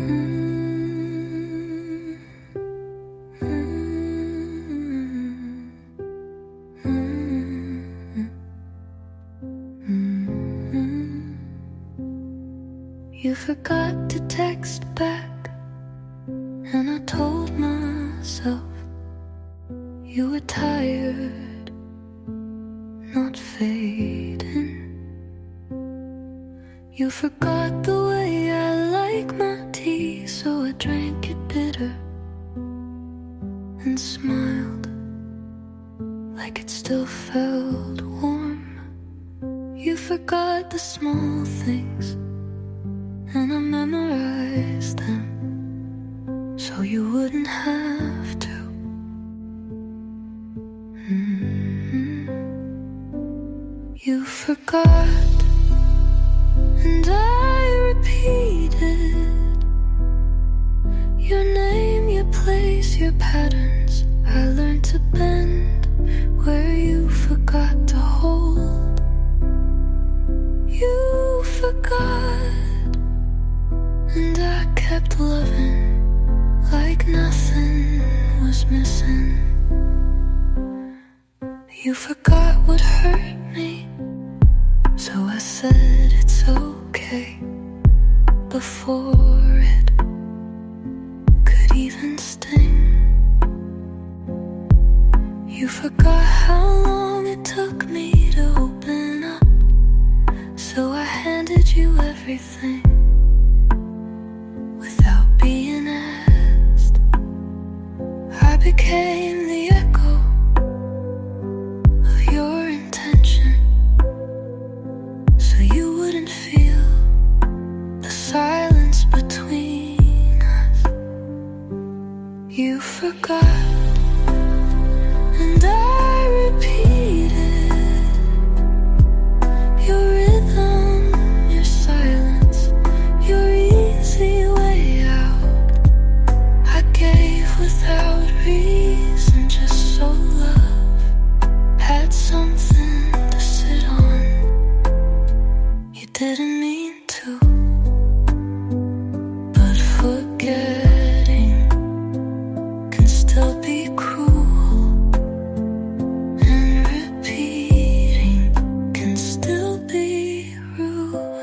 You forgot to text back, and I told myself you were tired, not fading. You forgot the way I like my tea, so I drank it bitter and smiled like it still felt warm. You forgot the small things, and I memorized them so you wouldn't have to. You forgot, and I repeated your name, your place, your patterns. I learned to bend where you forgot to hold. You forgot, and I kept loving like nothing was missing. You forgot what hurt me, so I said it's okay before it could even sting. You forgot how long it took me to open up, so I handed you everything without being asked. I became the echo of your intention, so you wouldn't feel the silence between us. You forgot, and I repeated your rhythm, your silence, your easy way out. I gave without reason, just so love had something to sit on. You didn't mean to, but forgetting can still be cruel, and repeating can still be ruin.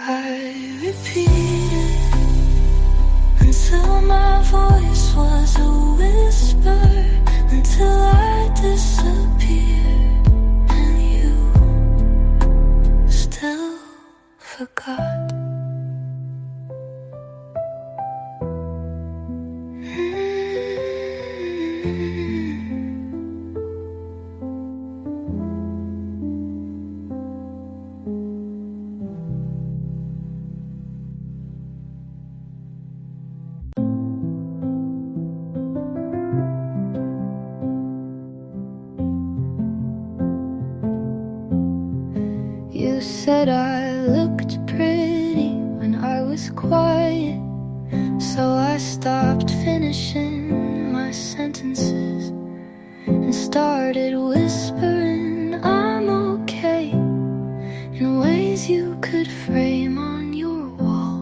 I repeated until my voice was a whisper, until I disappeared, and you still forgot. You said I looked pretty when I was quiet, so I stopped finishing my sentences and started whispering I'm okay in ways you could frame on your wall.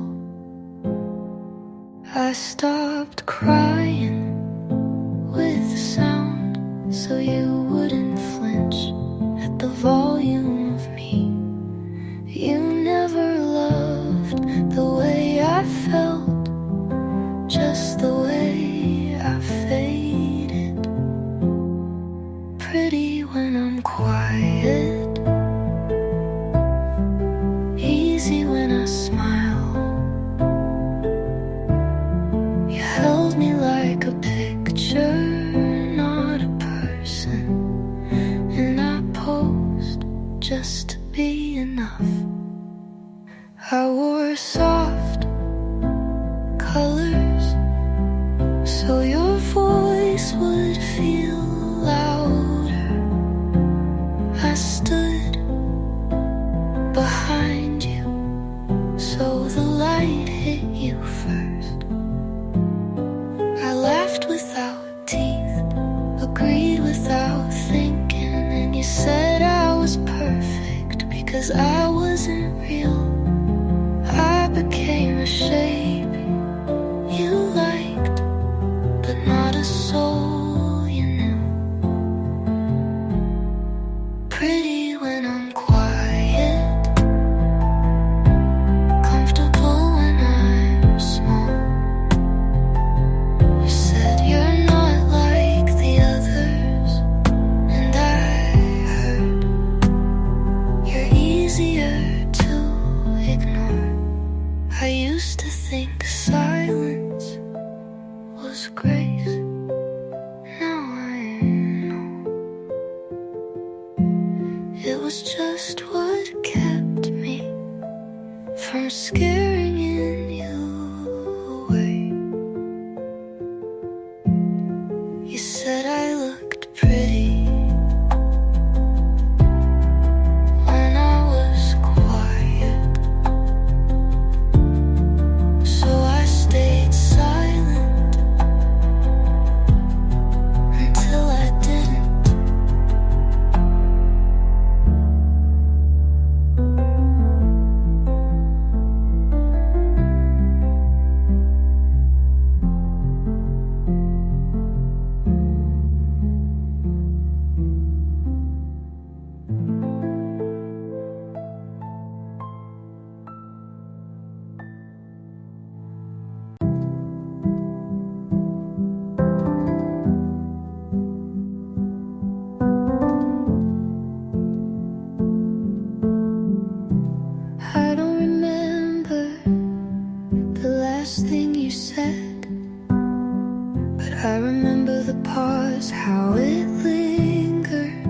I stopped crying with sound so you wouldn't flinch at the volume of me. You never loved the way I felt, just the way I faded. Pretty when I'm quiet, easy when I smile. You held me like a picture, not a person. 'cause I wasn't real. I became a shape you liked, but not a soul you knew. Pretty when I'm quiet, comfortable when I'm small. You said you're not like the others, and I heard you're easier to ignore. I used to think silence was grace. Now I know it was just what kept me from scaring you away. You said I looked pretty when I was quiet, so I stayed silent until I didn't. I don't remember the last thing you said, but I remember the pause, how it lingered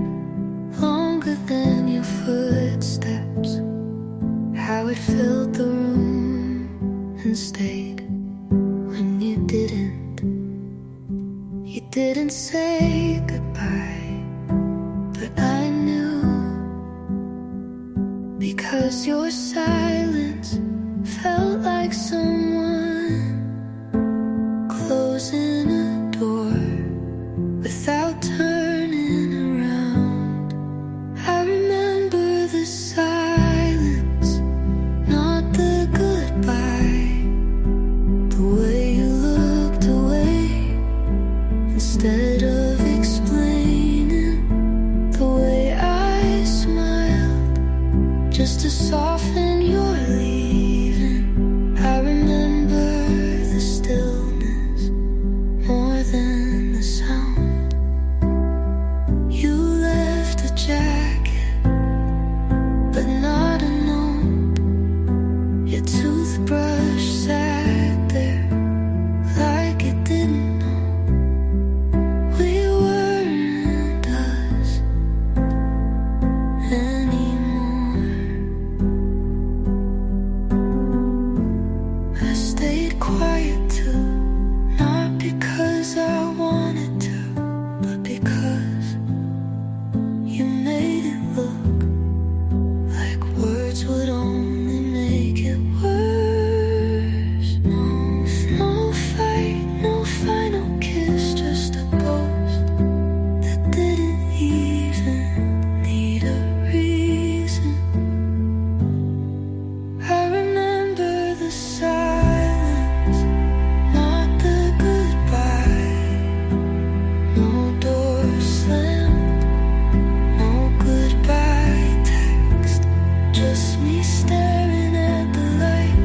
longer than your footsteps, how it filled the room and stayed when you didn't. You didn't say goodbye, but I knew, because your silence felt like someone closing a door without turning around. I remember the silence, not the goodbye, the way you looked away instead of explaining, the way I smiled just to soften your leaving. I remember the stillness more than the sound. You left a jacket, but not a note. Your toothbrush sat there like it didn't know we weren't us anymore. I stayed quiet too, not because I wanted to, but because you made it look like words would only make it worse. No, no fight, no final kiss, just a ghost that didn't even need a reason. I remember the silence, not the goodbye. No door slammed, no goodbye text, just me staring at the light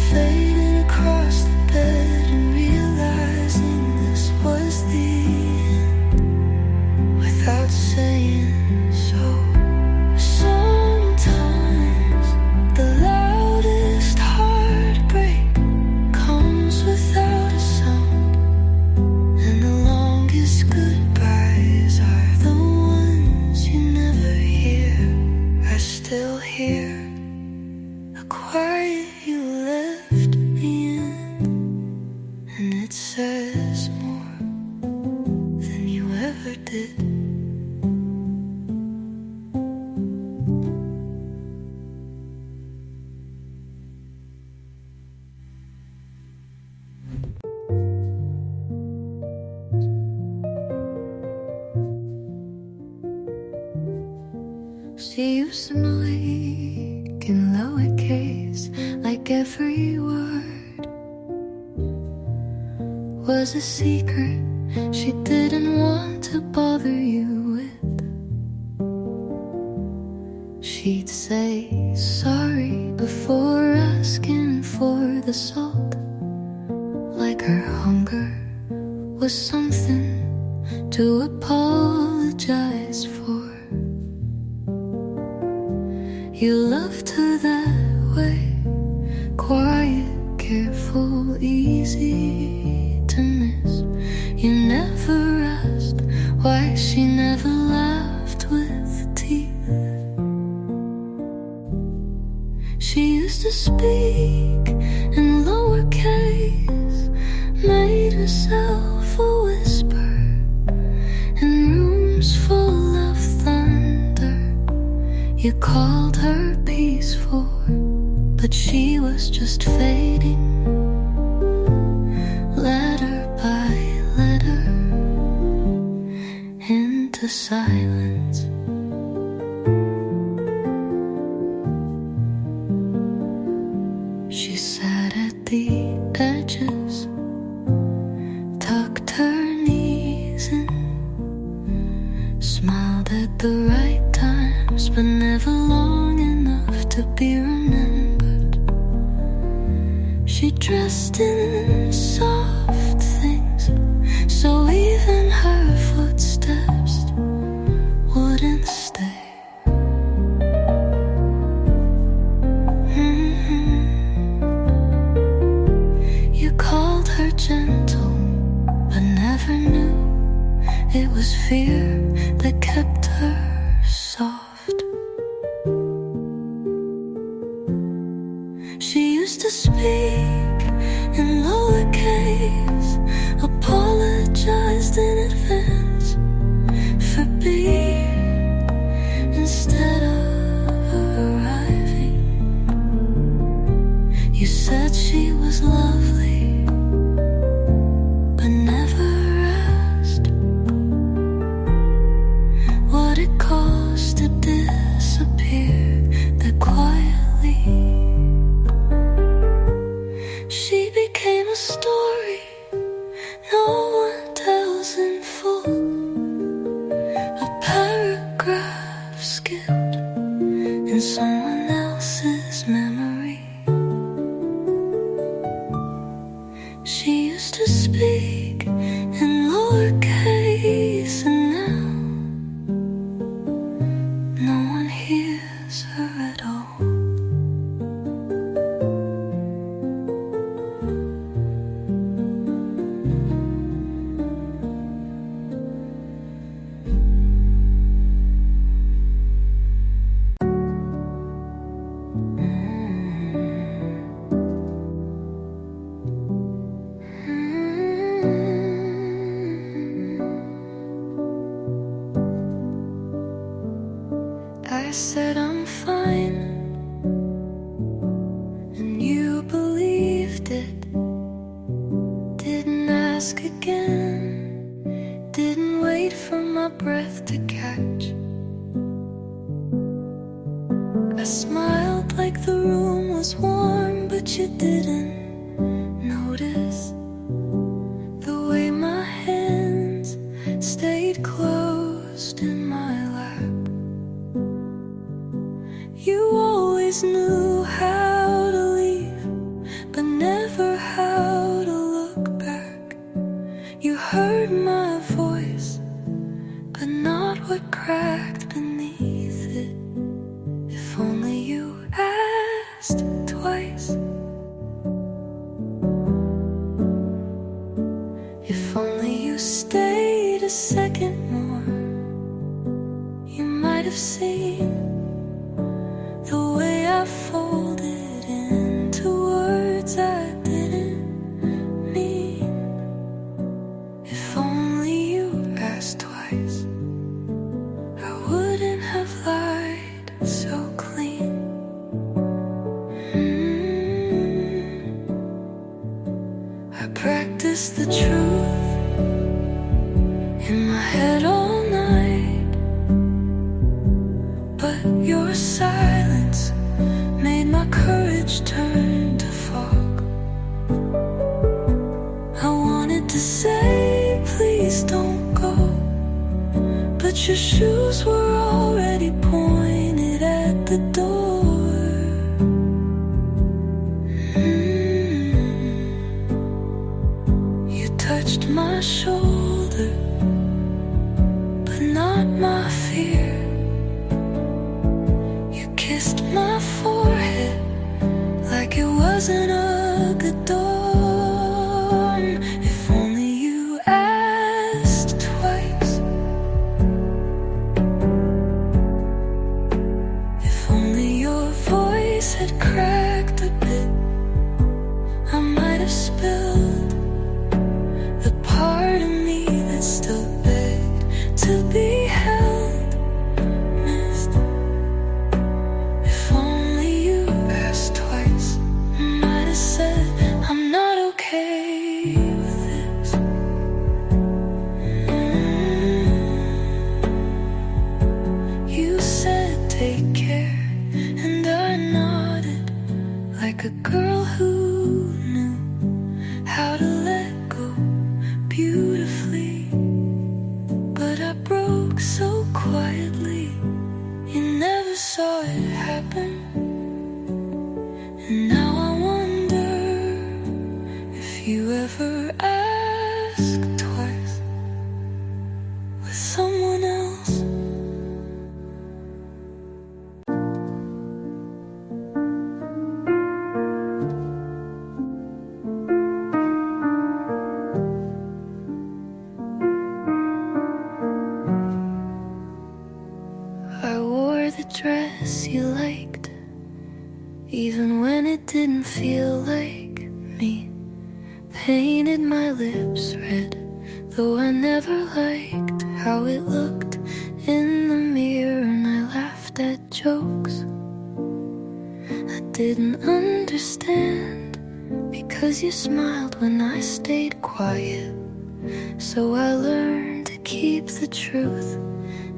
fading across the bed and realizing this was the end without saying so. Sometimes the loudest heartbreak comes without a sound, and the longest goodbyes are the ones you never hear. I still hear the quiet you left me in, and it says more than you ever did. See you smile in lowercase, like every word was a secret she didn't want to bother you with. She'd say sorry before asking for the salt, like her hunger was something to apologize for. You loved her that way, quiet, careful, easy to miss. You never asked why she never laughed with teeth. She used to speak in lowercase, made herself a whisper in rooms full of thunder. You called her peaceful, but she was just fading, letter by letter, into silence. She sat at the edges, tucked her knees in, smiled at the right times, but never long enough to be remembered. She dressed in soft things, so even her footsteps wouldn't stay. You called her gentle, but never knew it was fear that kept her soft. She used to speak in lowercase, apologized in advance for being instead of arriving. You said she was lovely, but never asked what it cost to disappear that quietly. She became a story no one tells in full, a paragraph skipped in someone else's memory. She used to speak in lowercase, and now no one hears her at all. I said I'm fine, and you believed it. Didn't ask again, didn't wait for my breath to catch. I smiled like the room was warm, but you didn't notice the way my hands stayed closed in my lap. You always knew how to leave, but never how to look back. You heard my voice, but not what cracked beneath it. If only you asked twice. If only you stayed a second more, you might have seen the way I folded into words I didn't mean. If only you asked twice, I wouldn't have lied so clean. I practiced the truth in my head all night, but your silence your shoes were already pointed at the door. You touched my shoulder, but not my fear. You kissed my forehead like it wasn't a good dorm. If only you asked twice. If only your voice had cracked a bit, I might have spilled the part of me that still begged to be held, missed. If only you asked twice, I might have said, I'm not okay with this. You said take care, and I nodded like a girl who knew how to let go beautifully. But I broke so quietly, you never saw it happen. And now I wonder if you ever asked twice with someone else. I wore the dress you liked, even when it didn't feel like me. Painted my lips red, though I never liked how it looked in the mirror. And I laughed at jokes I didn't understand, because you smiled when I stayed quiet. So I learned to keep the truth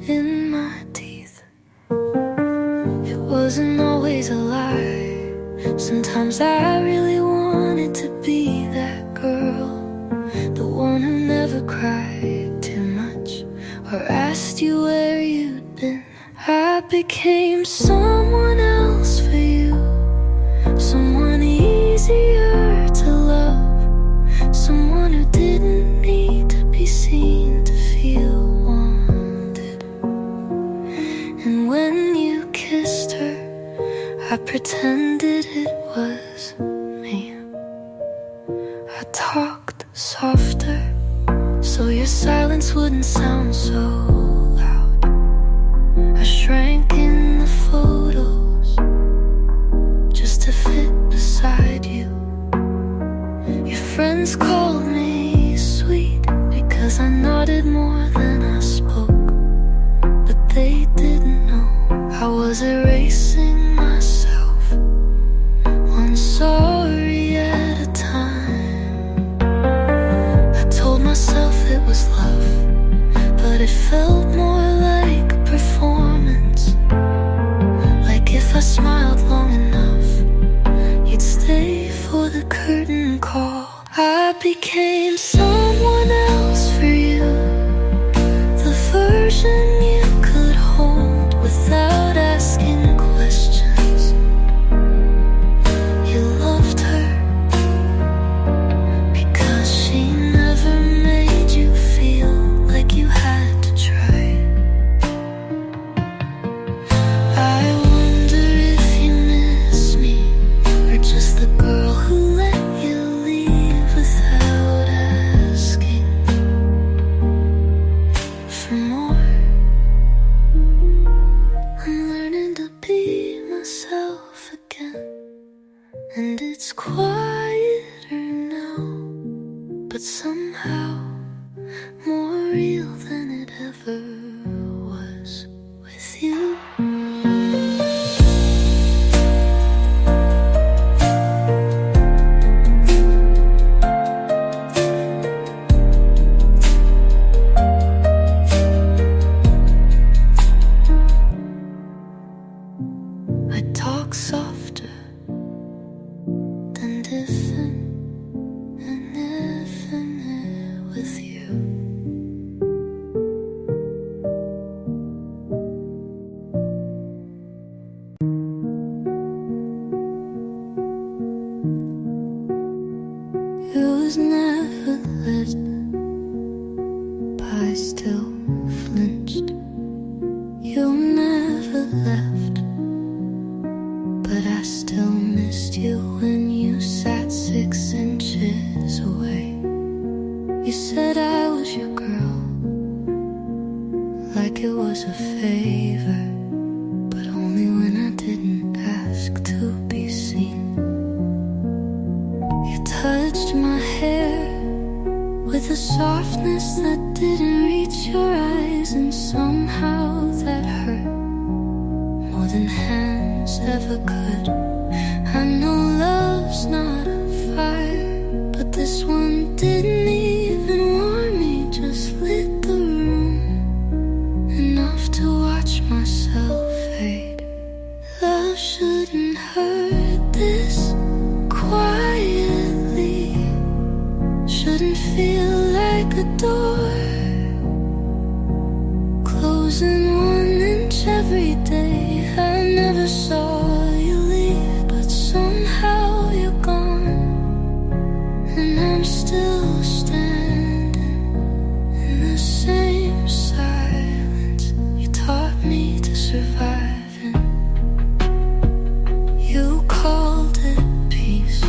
in my teeth. It wasn't always a lie. Sometimes I really wanted to be that girl, the one who never cried too much or asked you where you'd been. I became someone else for you, someone easier to love, someone who didn't need to be seen to feel wanted. And when you kissed her, I pretended it was me. I talked softer so your silence wouldn't sound so loud. I shrank in the photos just to fit beside you. Your friends called me sweet because I nodded more than I spoke, but they didn't know I was erasing myself, one sorry at a time. I told myself it was love, but it felt more like a performance. Like if I smiled long enough, you'd stay for the curtain call. I became someone else for you, the version you could hold without asking questions. You loved her because she never made you feel like you had to try. I wonder if you miss me, or just the girl who let you leave without asking for more. I'm learning to be myself again, and it's quieter now, but somehow more real than it ever was with you. I talk softer than different and with you. I still flinched. You never left, but I still missed you when you sat 6 inches away. You said I was your girl, like it was a favor, but only when I didn't ask to be seen. You touched my hair with a softness that didn't reach your eyes, and somehow that hurt more than hands ever could. I know love's not a fire, but this one didn't even warm me, just lit the room enough to watch myself fade. Love shouldn't hurt this quietly, shouldn't feel like a door closing 1 inch every day. I never saw you leave, but somehow you're gone, and I'm still standing in the same silence you taught me to survive in. You called it peace,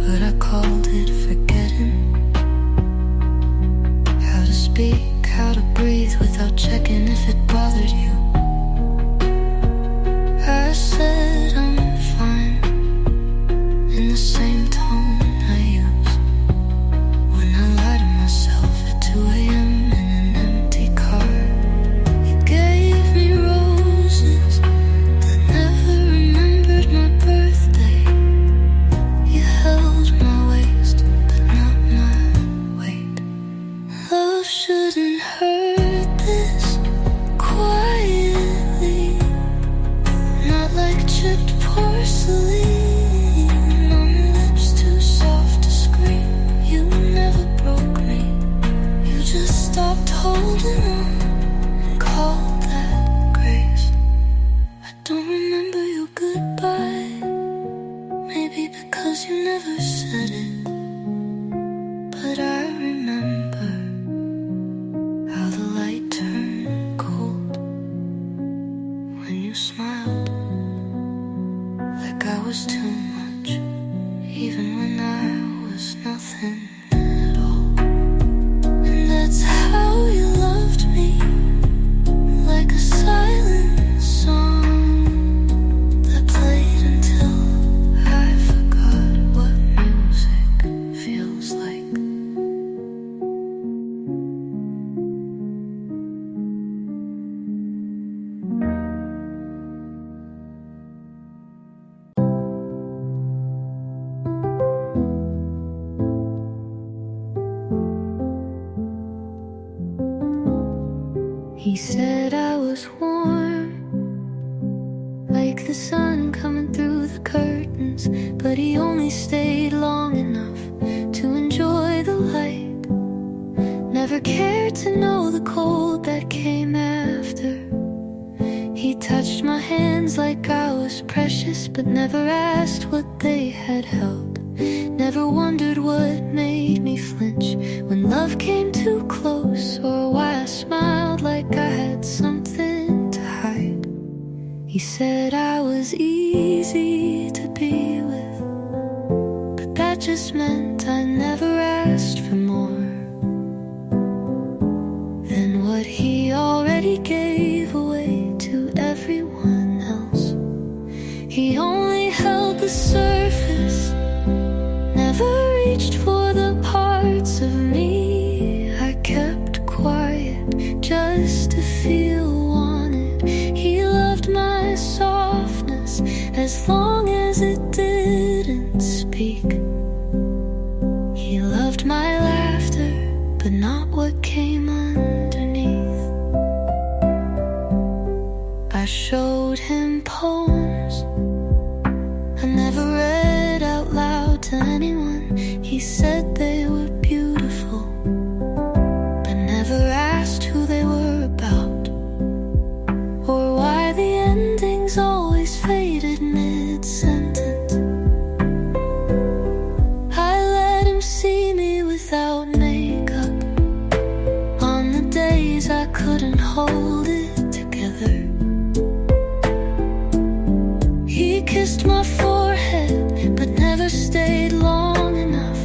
but I called it forgetting how to speak, how to breathe without checking if it bothered you. I said I'm fine in the same tone I use when I lie to myself at 2 a.m. in an empty car. You gave me roses that never remembered my birthday. You held my waist, but not my weight. Love shouldn't hurt this quietly, not like chipped porcelain on lips too soft to scream. You never broke me, you just stopped holding on and called that grace. I don't remember your goodbye, maybe because you never said it, but I remember how the light turned cold when you smiled, like I was too much, even when I was nothing at all. And that's how you loved me, like a silent song that played until I forgot what music feels like. He said I was warm, like the sun coming through the curtains, but he only stayed long enough to enjoy the light. Never cared to know the cold that came after. He touched my hands like I was precious, but never asked what they had held. Never wondered what made me flinch when love came too close, or why I smiled like I had something to hide. He said I was easy to be with, but that just meant I never asked for more than what he already gave away to everyone else. He only held the surface, never reached for the parts of me I kept quiet just to feel wanted. He loved my softness as long as it didn't speak. He loved my laughter, but not what came underneath. I showed him poems I never read out loud to anyone. He said they were beautiful, but never asked who they were about, or why the endings always faded mid-sentence. I let him see me without makeup on couldn't hold it together. He kissed my forehead, but never stayed long enough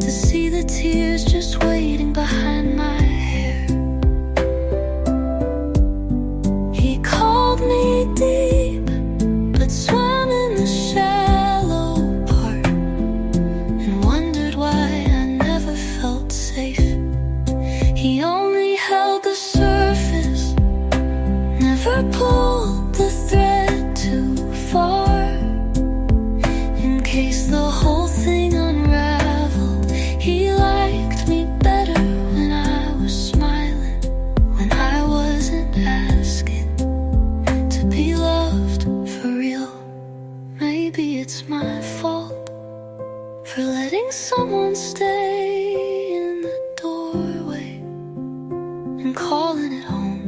to see the tears just waiting behind my hair. He called me deep, but swam in the shallow part, and wondered why I never felt safe. He only held the surface, never pulled the thread too far, in case the whole thing unraveled. He liked me better when I was smiling, when I wasn't asking to be loved for real. Maybe it's my fault for letting someone stay in the doorway and calling it home.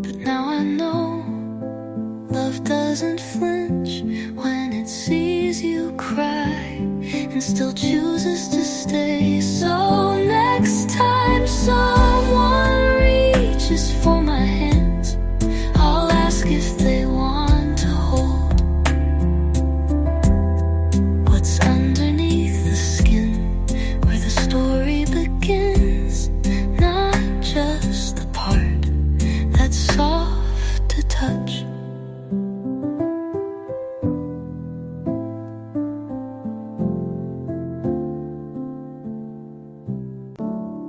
But now I know love doesn't flinch when it sees you cry and still chooses to stay. So next time someone reaches for my hands, I'll ask if they want to hold what's underneath the skin, where the story begins, not just the part that's soft to touch.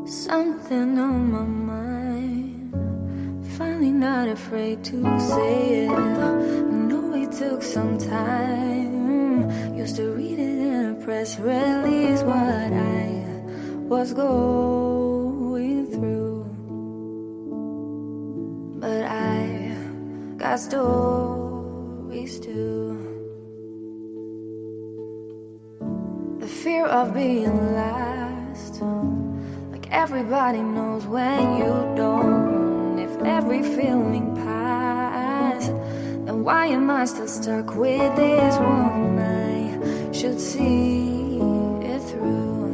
Something on my mind, finally not afraid to say it. I know it took some time, used to read it in a press release, what I was going through. But I got stories too. The fear of being last, everybody knows when you don't. If every feeling passed, then why am I still stuck with this one? I should see it through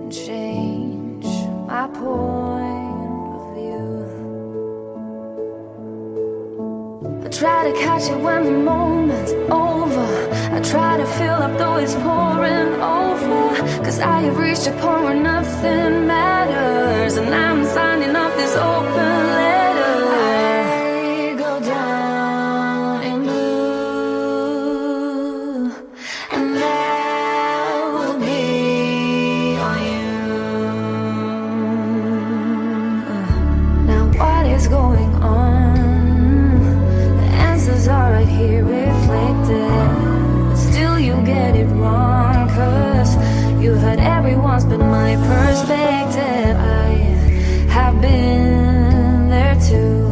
and change my point of view. I try to catch it when the moment's over. I try to fill up though it's pouring over, 'cause I have reached a point where nothing matters, and I'm signing off this open letter. I go down in blue, and that will be on you. Now what is going on? The answers are right here reflected, but still you get it wrong, 'cause you heard everyone's but my perspective. I have been there too,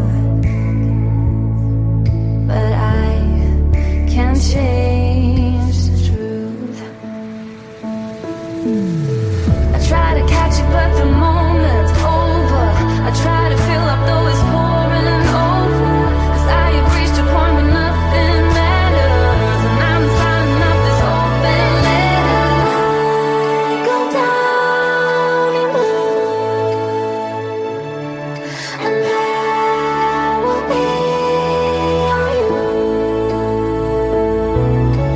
but I can't change the truth. I try to catch it but the moment's over. I try to fill up though it's pouring over, 'cause I have reached a point where nothing matters, and I'm signing up this open letter. Go down in blue, and that will be on you.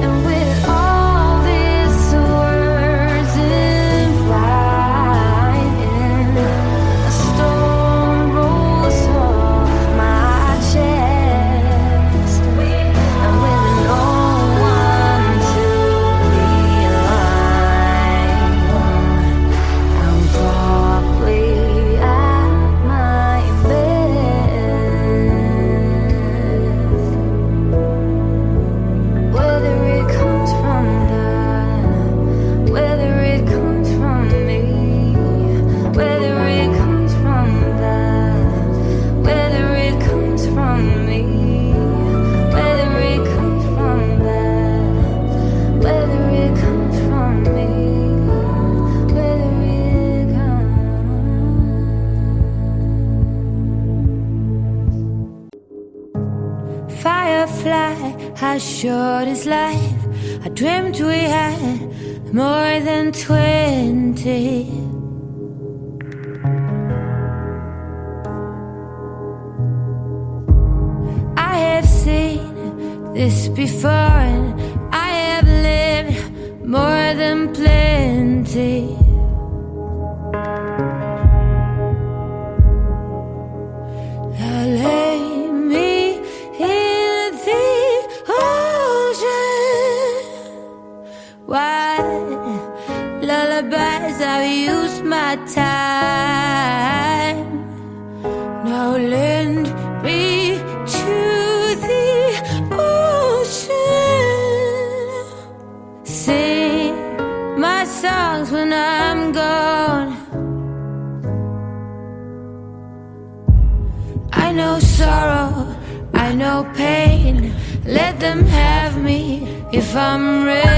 And with all these words in writing, a storm rolls off my chest, and with no one to rely on, I'm probably at my best. Whether it comes from that, whether it comes from me, whether it comes from that, whether it comes from me, whether it comes from that, whether it comes from me, whether it comes. Firefly, how short is life? I dreamt we had more than 20. this before, and I have lived more than plenty. Now lay me in the ocean. Why lullabies? I've used my time. Now lend me to the ocean. Sing my songs when I'm gone. I know sorrow, I know pain. Let them have me if I'm ready.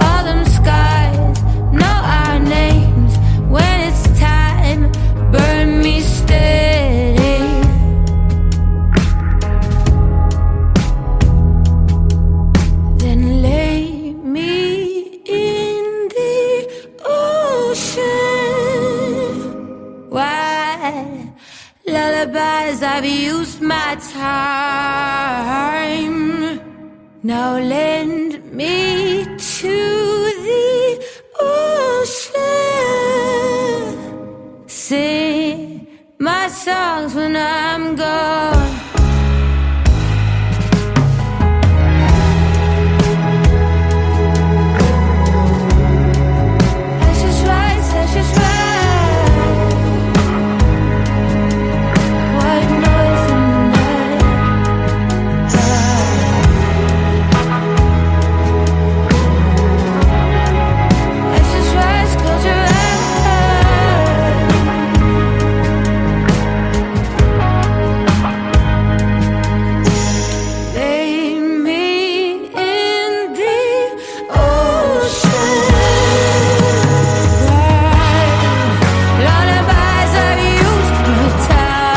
All them skies know our names. When it's time, burn me steady. Then lay me in the ocean. Why lullabies? I've used my time. Now lend me to the ocean. Sing my songs when I'm gone. That's just right, that's just right. White noise in the night. That's just right, close your eyes. Lay me in the ocean. Lullabies, I've used my time.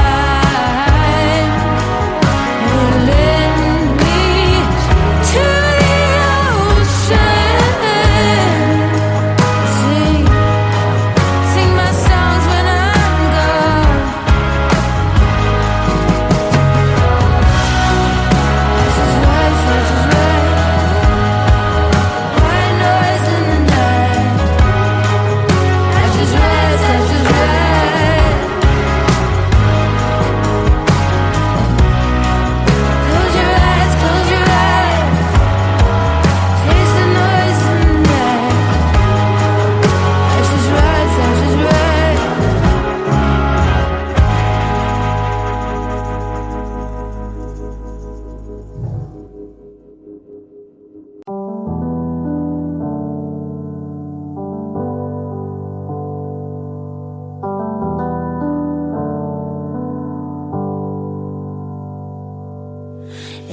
Lend me to the ocean. Sing my songs when I'm gone. That's just right, that's just right. White noise in the night. That's just right, that's just right. Close your eyes, close your eyes. Taste the noise in the night. That's just right, that's just right.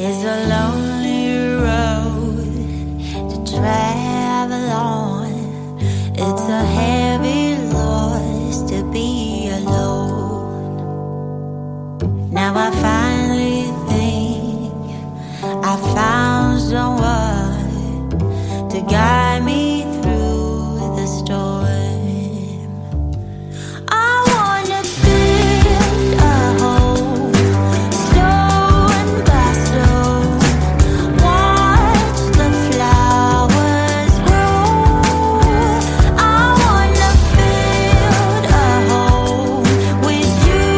It's a lonely road to travel on. It's a heavy loss to be alone. Now I finally think I found someone to guide me through the storm. I wanna build a home, stone by stone. Watch the flowers grow. I wanna build a home with you.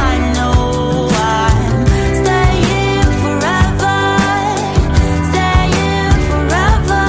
I know I'm staying forever, staying forever.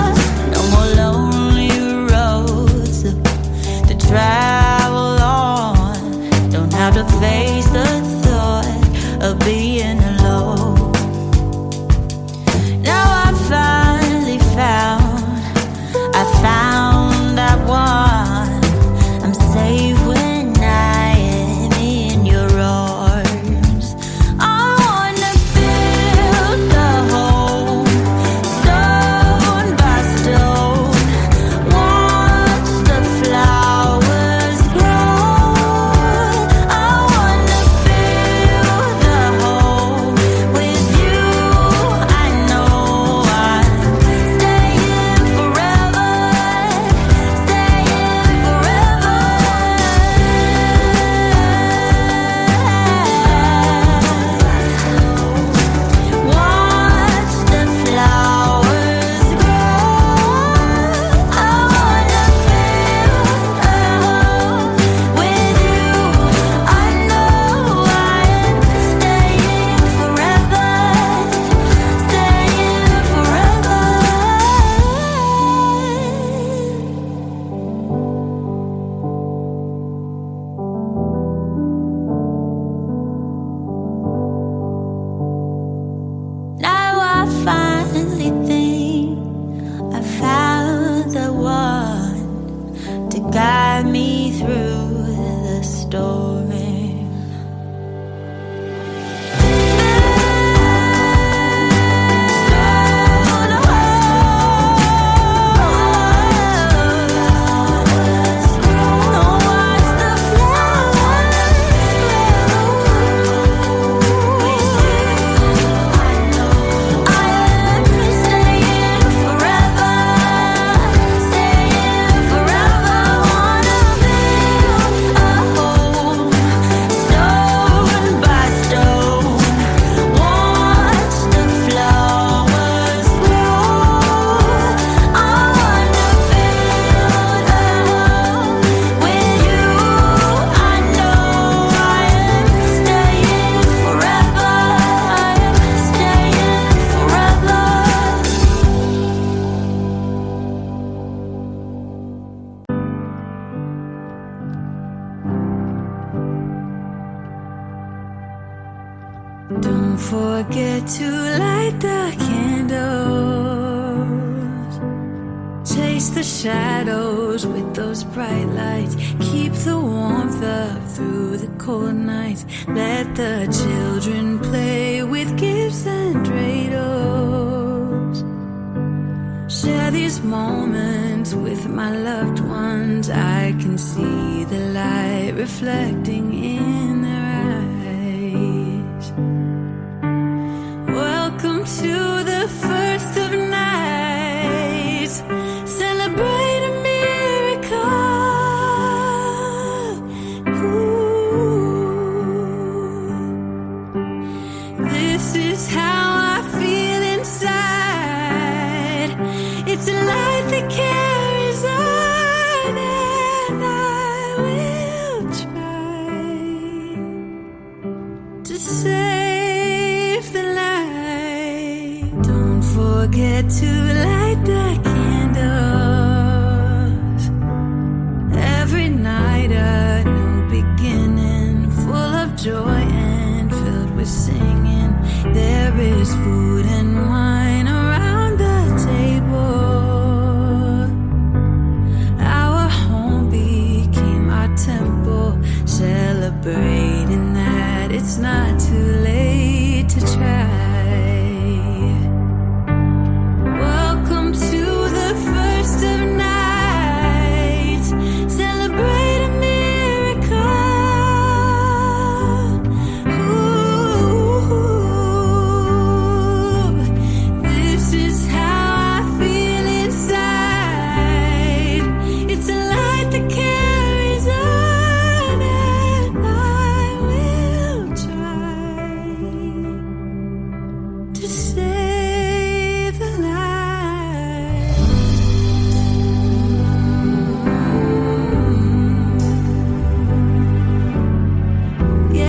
forget to light the candles. Chase the shadows with those bright lights. Keep the warmth up through the cold nights. Let the children play with gifts and dreidels. Share these moments with my loved ones. I can see the light reflecting in their eyes. Welcome to the first of nights. Celebrate a miracle. Ooh. This is how I feel inside. It's a light that carries on, and I will try to save the light. Don't forget to light the candles. Every night a new beginning, full of joy and filled with singing. There is food and wine around the table. Our home became our temple, celebrating that it's not too late to try. Welcome to the first of nights. Celebrate a miracle. Ooh. This is how I feel inside. It's a light that carries on, and I will try to save the light. Yeah,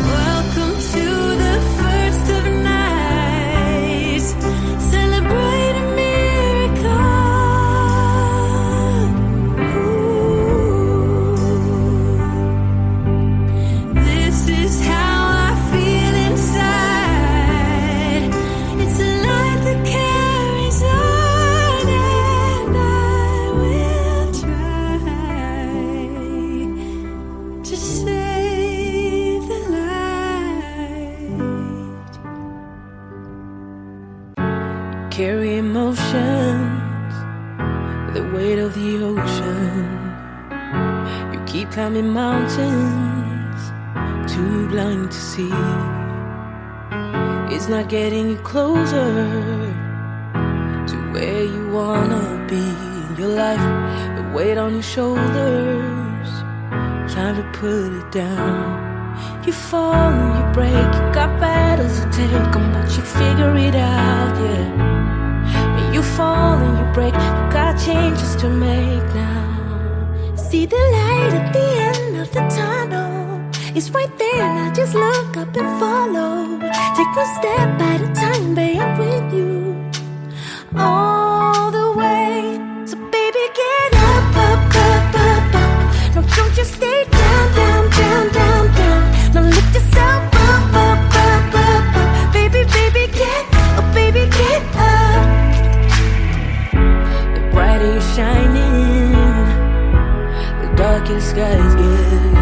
Welcome to the first of nights. Celebrate a miracle. Ooh. This is how I feel inside. It's a light that carries on, and I will try to save the light. Carry emotions, the weight of the ocean. You keep climbing mountains, too blind to see. It's not getting you closer to where you wanna be in your life. The weight on your shoulders, trying to put it down. You fall and you break, you got battles to take on, but you figure it out, yeah. And you fall and you break, you got changes to make now. See the light at the end of the tunnel. It's right there, now just look up and follow. Take one step at a time, babe, I'm with you all the way. So baby, get up, up, up, up, up. No, don't you stay down, down, down, down, down. Now lift yourself up, up, up, up, up. Baby, baby, get up, baby, get up. The brighter you're shining, the darkest skies get.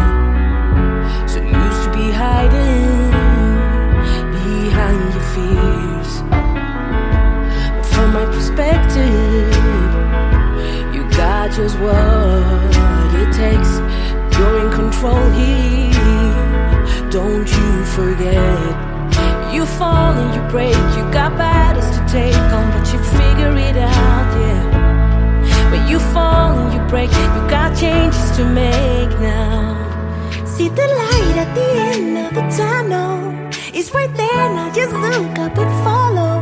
So used to be hiding behind your fears, but from my perspective, you got just what it takes. You're in control here, don't you forget. You fall and you break, you got battles to take on, but you figure it out, yeah. When you fall and you break, you got changes to make now. See the light at the end of the tunnel. It's right there, now just look up and follow.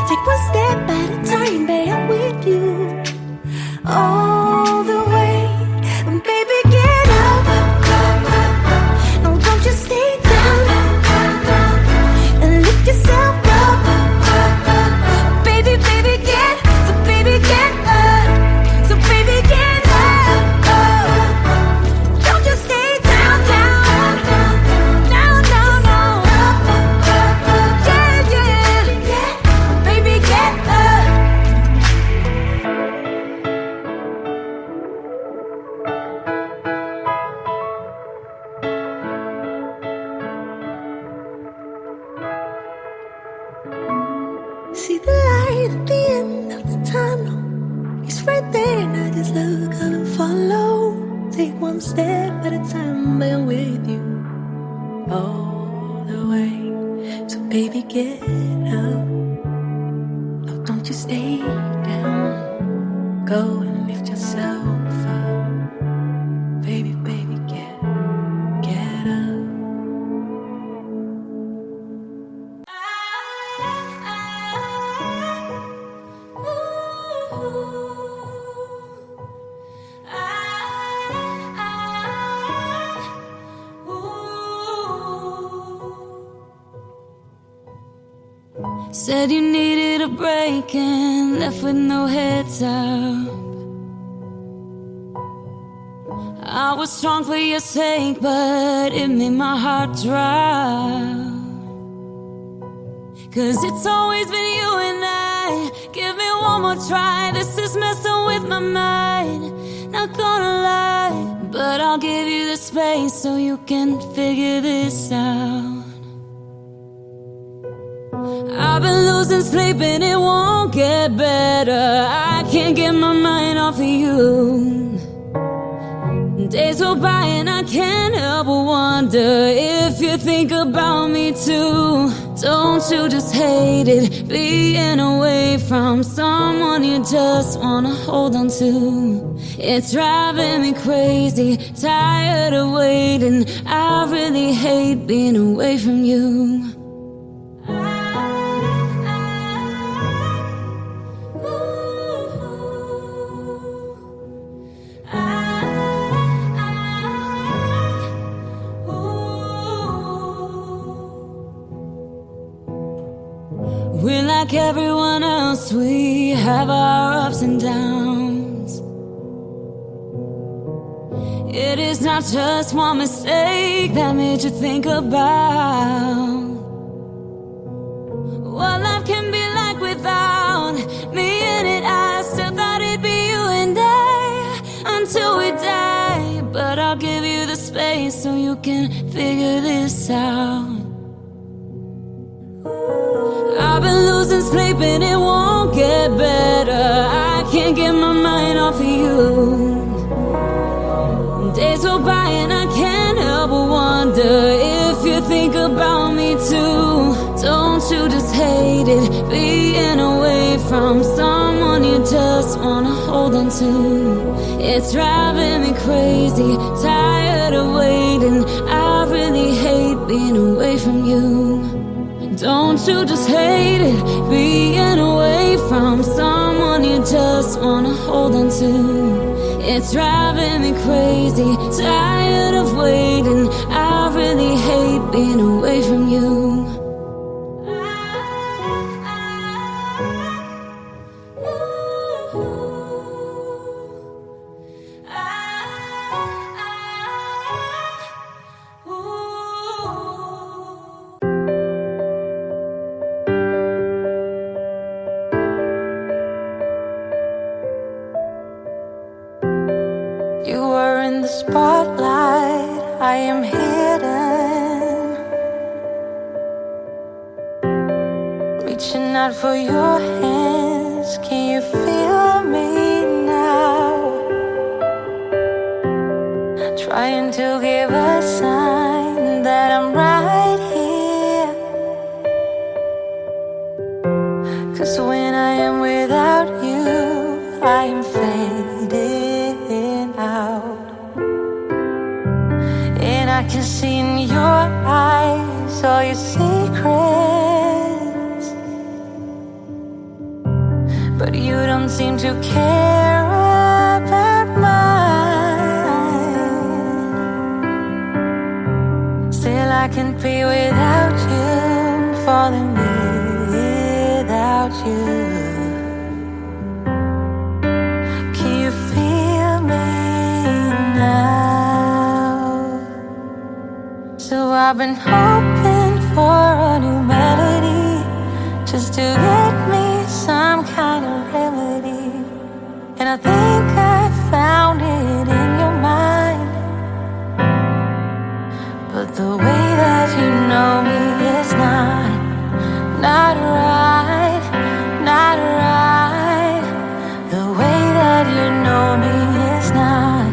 Take one step at a time, babe, I'm with you all the way. take one step at a time, but I'm with you all the way. So baby, get up. No, don't you stay down. Go and lift yourself up. Baby, baby, get up. Said you needed a break and left with no heads up. I was strong for your sake, but it made my heart drop. 'Cause it's always been you and I. Give me one more try, this is messing with my mind. Not gonna lie, but I'll give you the space so you can figure this out. I've been losing sleep and it won't get better. I can't get my mind off of you. Days go by and I can't help but wonder if you think about me too. Don't you just hate it, being away from someone you just wanna hold on to? It's driving me crazy, tired of waiting. I really hate being away from you. We're like everyone else, we have our ups and downs. It is not just one mistake that made you think about what life can be like without me in it. I still thought it'd be you and I until we die. But I'll give you the space so you can figure this out. I've been losing sleep and it won't get better. I can't get my mind off of you. Days go by and I can't help but wonder if you think about me too. Don't you just hate it, being away from someone you just wanna hold on to? It's driving me crazy, tired of waiting. I really hate being away from you. Don't you just hate it, being away from someone you just wanna hold on to? It's driving me crazy, tired of waiting. I really hate being away from you. You were in the spotlight, I am hidden. Reaching out for your hands, can you feel me now? Trying to give a sign that I'm right here. 'Cause when I am without you, I am fading out. And I can see in your eyes all your secrets, but you don't seem to care about mine. Still I can't be without you, falling without you. Can you feel me now? So I've been hoping for a new melody, just to get me some kind of remedy. And I think I found it in your mind. But the way that you know me is not right, not right. The way that you know me is not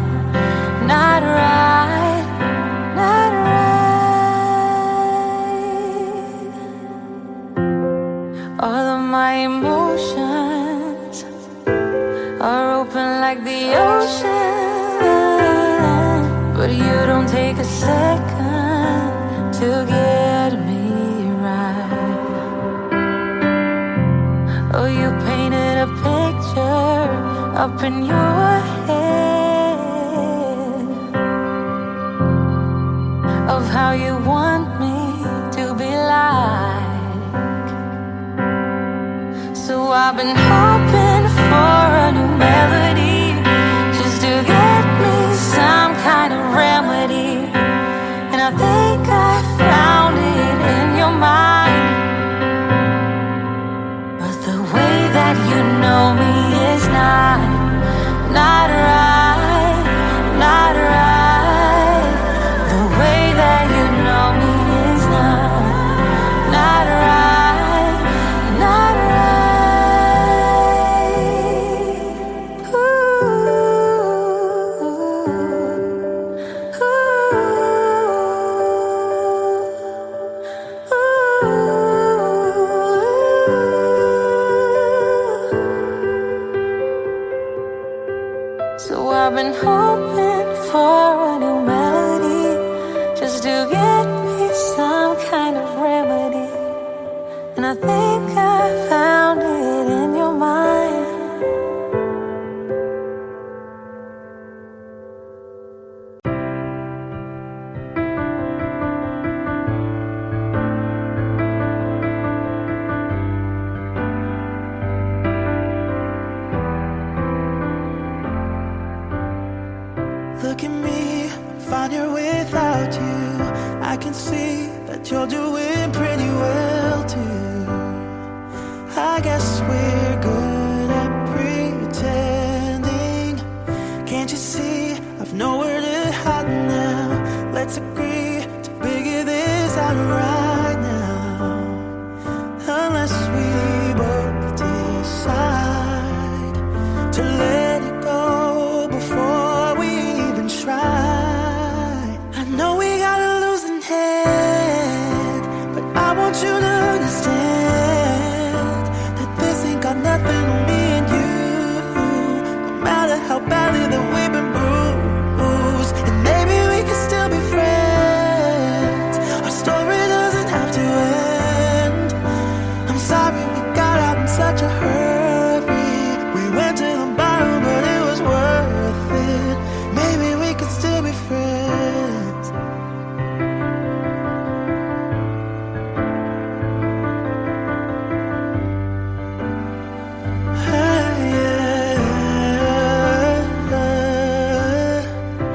like the ocean, but you don't take a second to get me right. Oh, you painted a picture up in your head of how you want me to be like. So I've been hoping for a new melody, just to get me some kind of remedy. And I think I found it in your mind. But the way that you know me is not right, not right. The way that you know me is not right, not right. So I've been hoping for a new melody, just to get me some kind of remedy. And I think I found it in your mind. Look at me, fine here without you. I can see that you're doing pretty well too. I guess we're good at pretending. Can't you see I've nowhere to hide now? Let's agree to figure this out right now. Unless we both decide to let it go before we even try. I know we got a losing head, but I want you to understand that this ain't got nothing on me and you. No matter how badly that we've been bruised, and maybe we can still be friends. Our story doesn't have to end. I'm sorry we got out in such a hurry. We went to the bottom, but it was worth it. Maybe we could still be friends.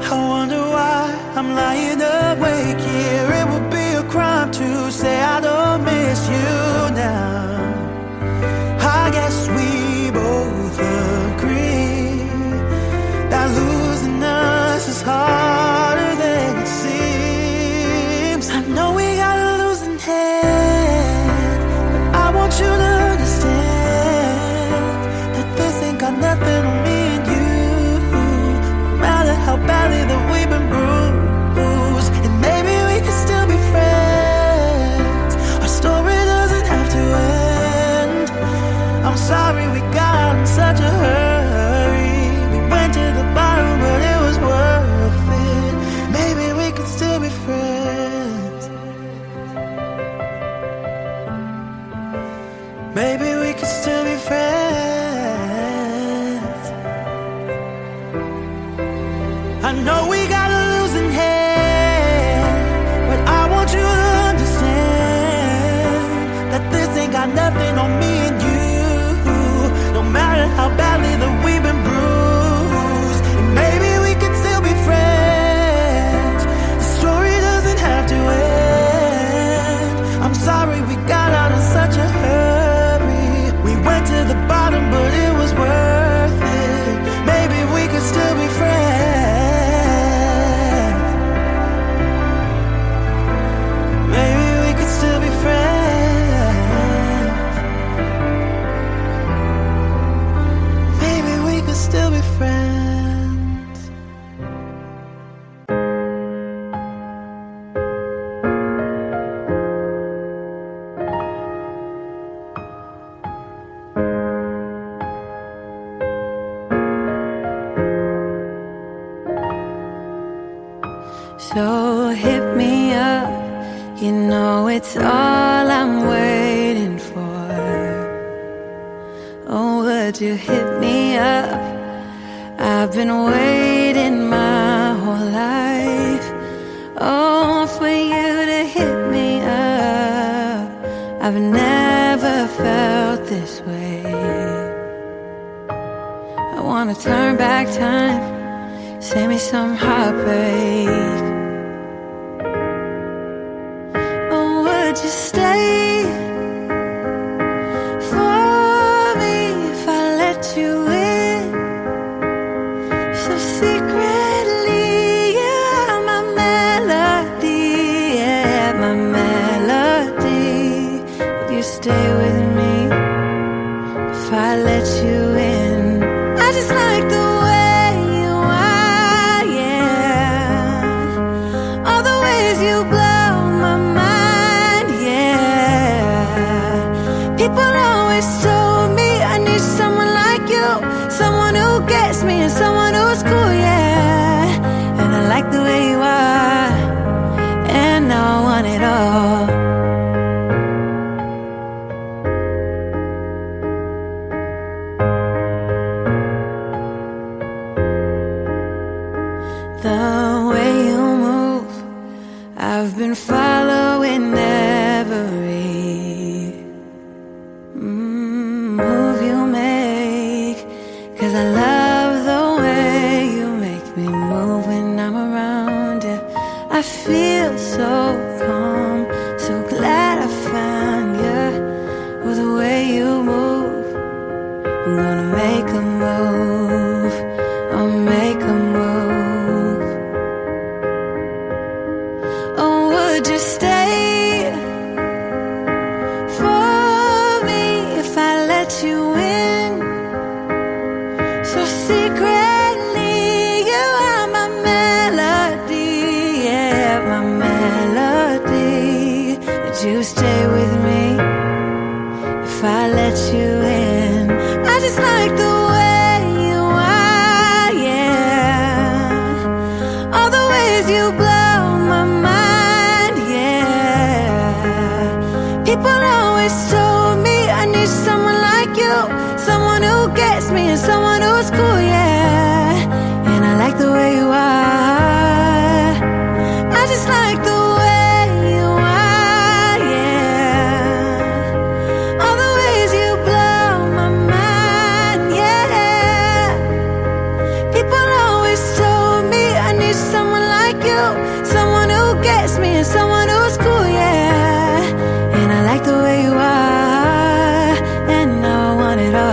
I wonder why I'm lying awake here. It would be a crime to say I don't miss you now. I guess we both agree that losing us is harder than it seems. I know we got a losing head, but I want you to understand that this ain't got nothing on me and you. No matter how badly that we've been bruised, So hit me up, you know it's all I'm waiting for. Oh, would you hit me up? I've been waiting my whole life, oh, for you to hit me up. I've never felt this way. I wanna turn back time, save me some heartbreak. Oh, would you stay for me if I let you in? So secretly, yeah, my melody, yeah, my melody. Would you stay with me if I let you in? I just like the way you are, yeah. All the ways you blow my mind, yeah. People always told me I need someone like you, someone who gets me and someone who's cool, yeah. And I like the way you are, and now I want it all. The way you move, I've been following every move you make, 'cause I love the way you make me move when I'm around you. I feel so calm, so glad I found you. With the way you move, I'm gonna make a move, I'll make a move. Oh, would you stay for me if I let you in? So secretly, you are my melody, yeah, my melody. Would you stay with me if I let you in? I just like the way you are, yeah. All the ways you blow my mind, yeah. People always told me I need someone like you, someone who gets me and someone who's cool, yeah. And I like the way you are. I just like the way you are, yeah. All the ways you blow my mind, yeah. People always told me I need someone like you, someone who gets me and someone who's cool, yeah. And I like the way you are, and now I want it all.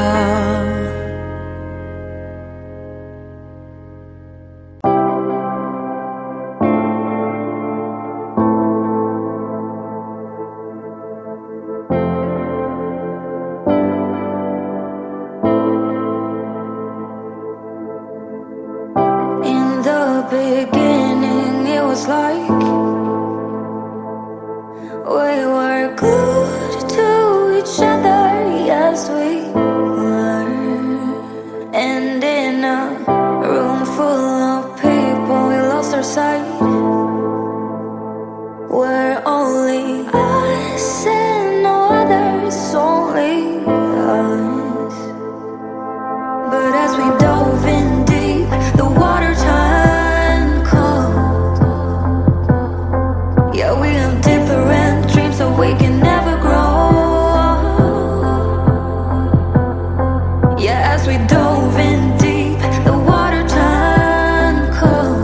In the beginning, it was like we were glued to each other, yes we were. And in a room full of people, we lost our sight. We're only us and no others, only us. But as we dove in deep, the water turned cold. Yeah, we have different dreams, so we can never grow. Yeah, as we dove in deep, the water turned cold.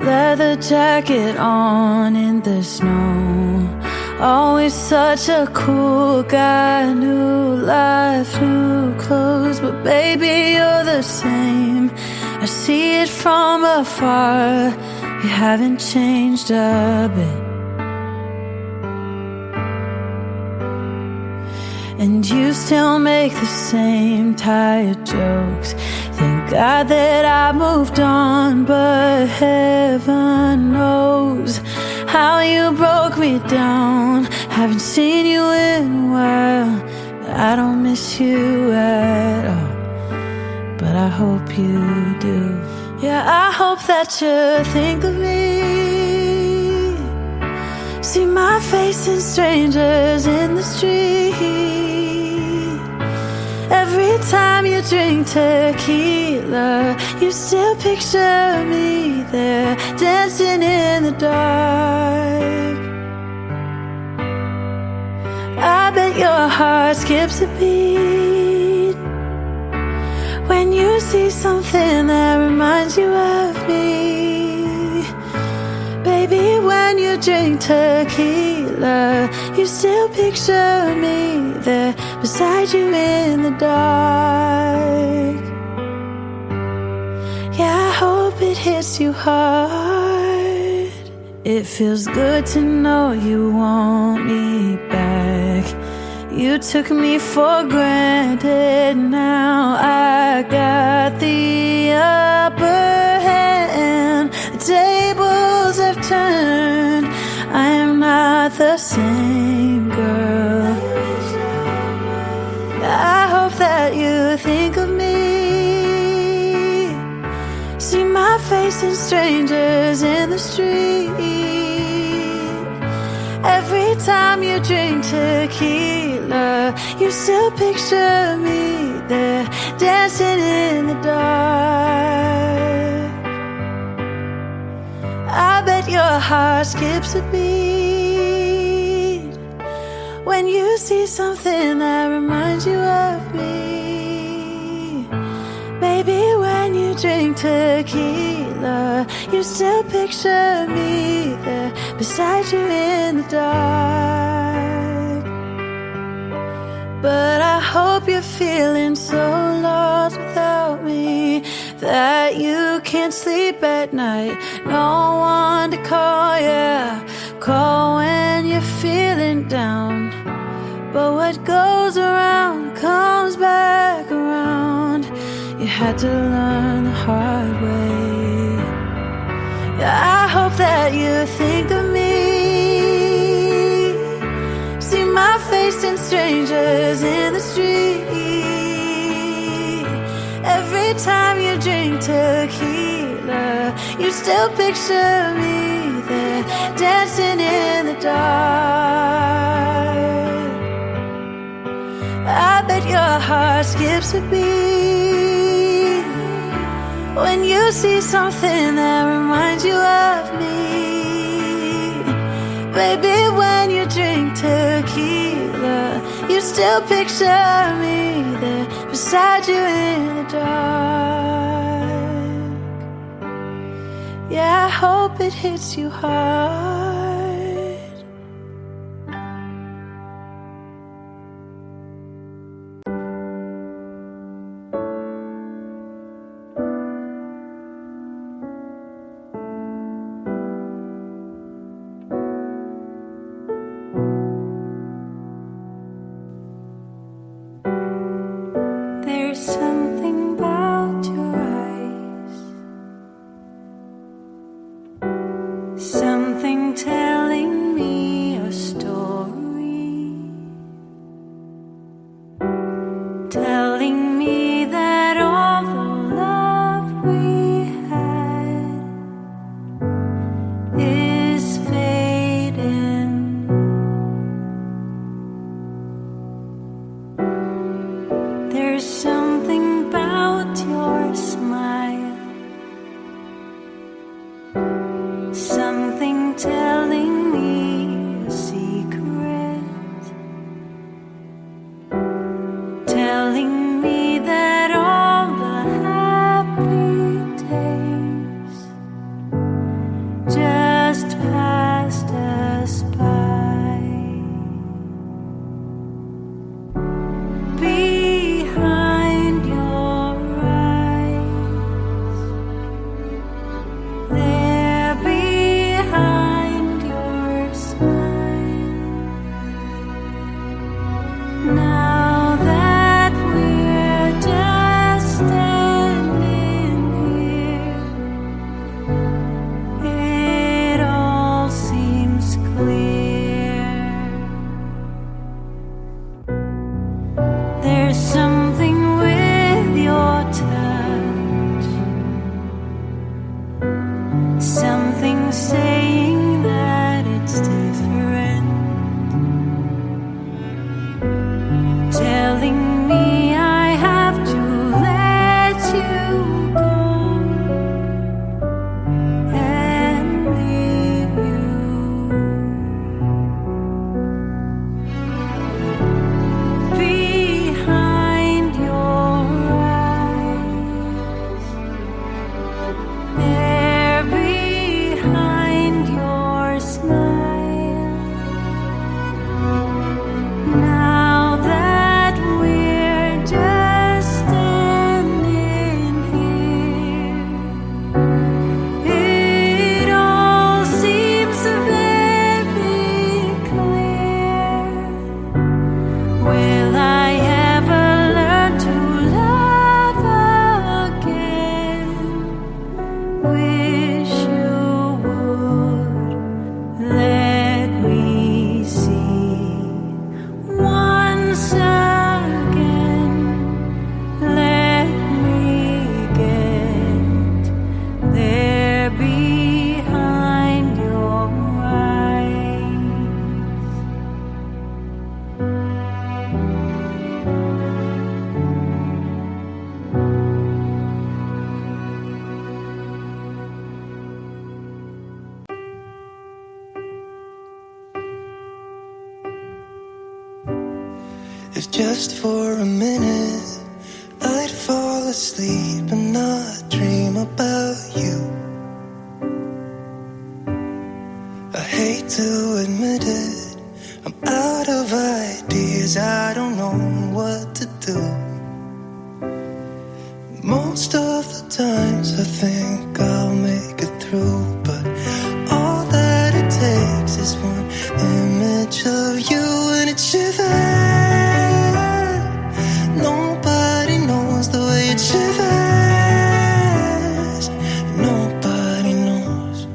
leather jacket on in the snow. Always such a cool guy, new life, new clothes. But baby, you're the same. I see it from afar. You haven't changed a bit. And you still make the same tired jokes. Thank God that I moved on, but heaven knows how you broke me down. Haven't seen you in a while, but I don't miss you at all. But I hope you do. Yeah, I hope that you think of me. See my face in strangers in the street. Every time you drink tequila, you still picture me there, dancing in the dark. I bet your heart skips a beat when you see something that reminds you of me. Baby, when you drink tequila, you still picture me there beside you in the dark. Yeah, I hope it hits you hard. It feels good to know you want me back. You took me for granted, now I got the upper hand. The tables have turned, I am not the same girl. I hope that you think of me. See my face in strangers in the street. Every time you drink tequila, you still picture me there, dancing in the dark. I bet your heart skips a beat when you see something that reminds you of me. Baby, when you drink tequila, you still picture me there beside you in the dark. But I hope you're feeling so lost without me that you can't sleep at night. No one to call, yeah. Call when you're feeling down. But what goes around comes back around. You had to learn the hard way. Yeah, I hope that you think of me. See my face in strangers in the street. Every time you drink tequila, you still picture me there, dancing in the dark. I bet your heart skips a beat when you see something that reminds you of me. Baby, when you drink tequila, you still picture me there beside you in the dark. Yeah, I hope it hits you hard. There's something about your eyes, something telling me a story, telling me that all the love we had is fading. There's something about your smile, something telling me a secret, telling me that all the happy days just for a minute I'd fall asleep and not dream about you. I hate to admit it, I'm out of ideas, I don't know what to do. Most of the times I think I'll make it through, but all that it takes is one image of you and it shivers. Nobody knows the way it shivers. Nobody knows.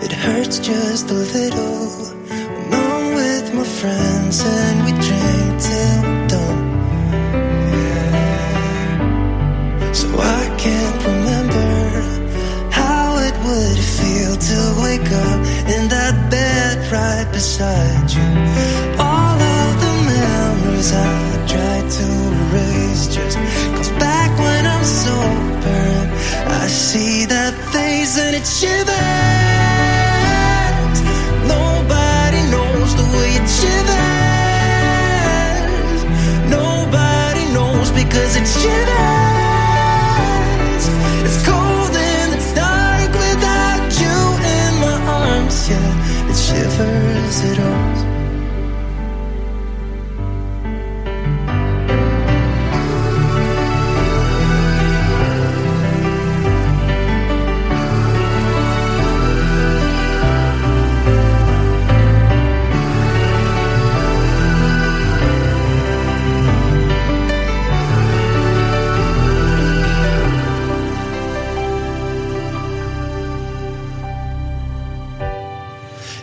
It hurts just a little when I'm with my friends and we drink till we're done. Yeah. So I can't remember how it would feel to wake up in that bed right beside you. All of the memories I tried to erase just comes back when I'm sober. I see that face and it shivers. Nobody knows the way it shivers. Nobody knows because it shivers. It's cold and it's dark without you in my arms. Yeah, it shivers, it hurts.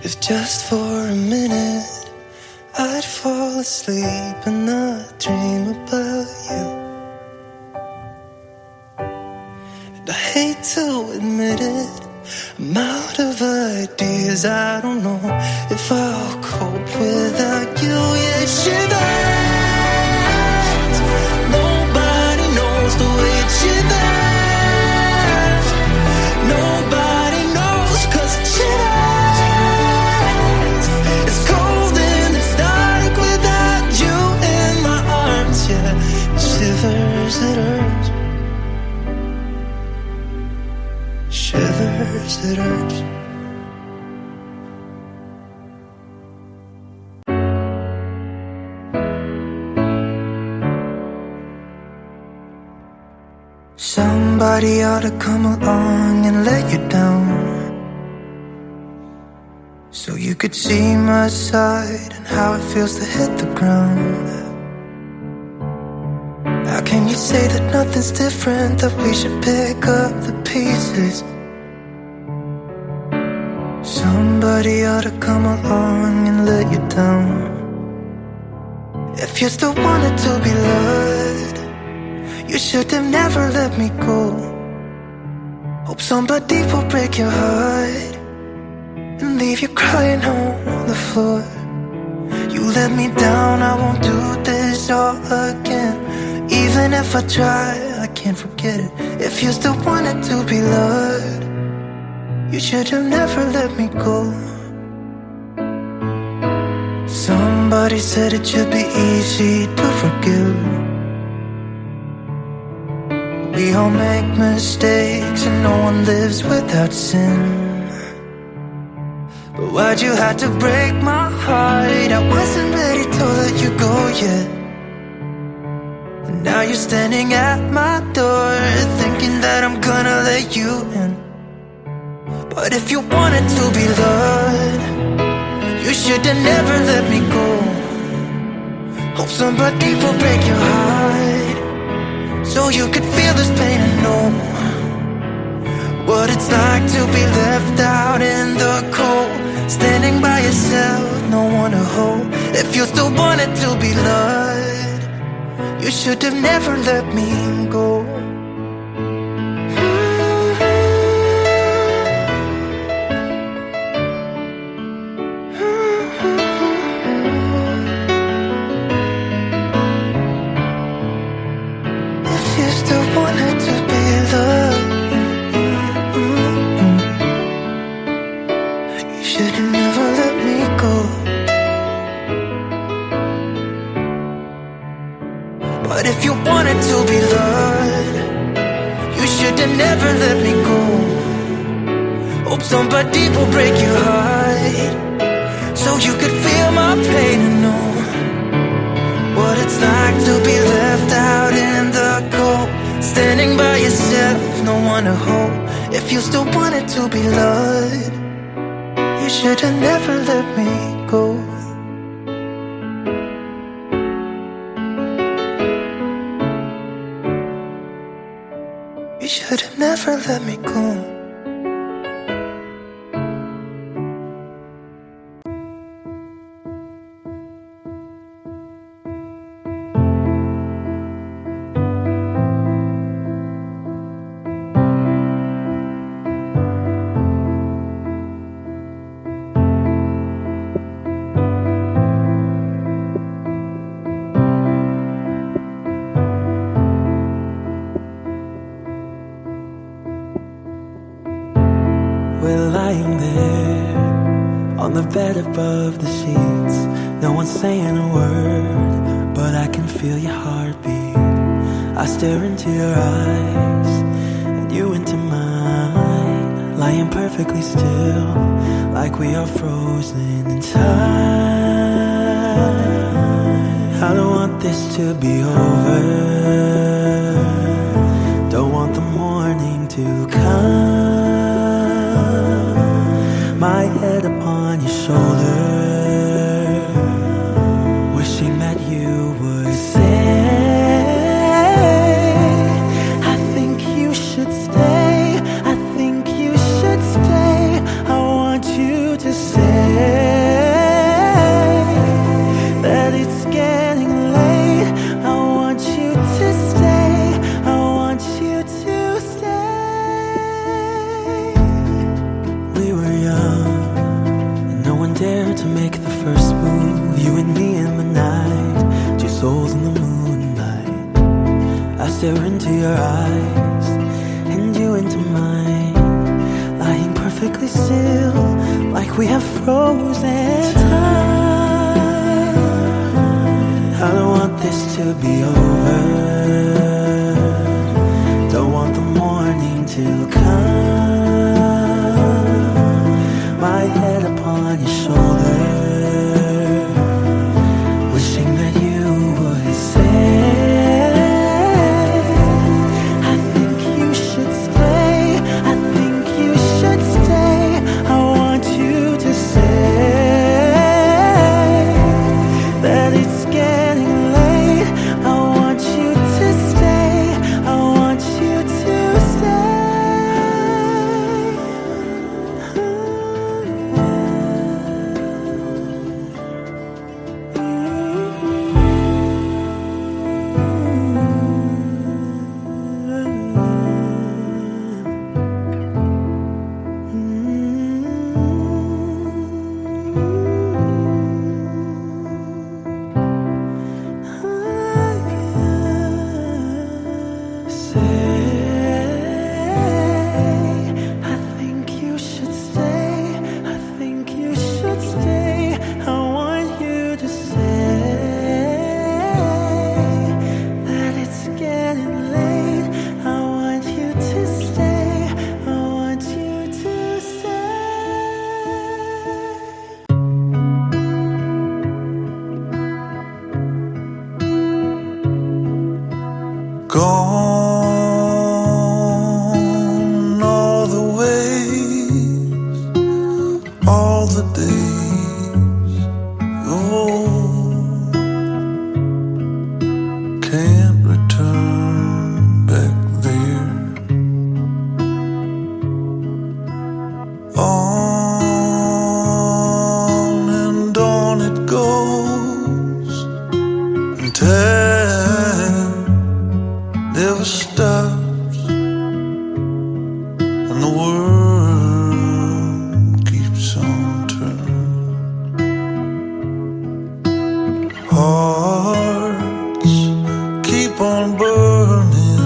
If just for a minute I'd fall asleep and not dream about you. And I hate to admit it, I'm out of ideas, I don't know if I'll cope without you. Yeah, it shivers. Nobody knows the way it shivers. Nobody knows 'cause it shivers. It's cold and it's dark without you in my arms. Yeah, it shivers, it hurts. Shivers, it hurts. Somebody ought to come along and let you down, so you could see my side and how it feels to hit the ground. How can you say that nothing's different, that we should pick up the pieces? Somebody ought to come along and let you down. If you still wanted to be loved, you should have never let me go. Hope somebody will break your heart and leave you crying on the floor. You let me down, I won't do this all again. Even if I try, I can't forget it. If you still wanted to be loved, you should have never let me go. Somebody said it should be easy to forgive. We all make mistakes and no one lives without sin. But why'd you have to break my heart? I wasn't ready to let you go yet. And now you're standing at my door, thinking that I'm gonna let you in. But if you wanted to be loved, you should have never let me go. Hope somebody will break your heart, so you could feel this pain and know what it's like to be left out in the cold, standing by yourself, no one to hold. If you still wanted to be loved, you should have never let me go. If you still wanted to be loved, you should have never let never let me go. Hope somebody will break your heart, so you could feel my pain and know what it's like to be left out in the cold. Standing by yourself, no one to hold. If you still wanted to be loved, you should have never let me go. You should have never let me go. We're lying there on the bed above the sheets. No one's saying a word, but I can feel your heartbeat. I stare into your eyes and you into mine, lying perfectly still, like we are frozen in time. I don't want this to be over, don't want the morning to come. My head upon your shoulder, wishing that you would stay. I think you should stay, I think you should stay. I want you to say that it's getting late. I want you to stay, I want you to stay. We were young, no one dared to make the first move. You and me in the night, two souls in the moonlight. I stare into your eyes and you into mine, lying perfectly still, like we have frozen time. I don't want this to be over, don't want the morning to come. My head upon your shoulder, wishing that you would say, I think you should stay, I think you should stay. I want you to say that it's getting late. I want you to stay, I want you to stay. I think you should stay, I think you should stay. I want you to say that it's getting late. I want you to stay, I want you to stay. Gone all the ways, all the days of old. Can't return back there. On and on it goes, and time never stops, and the world keeps on turning. Hearts keep on burning,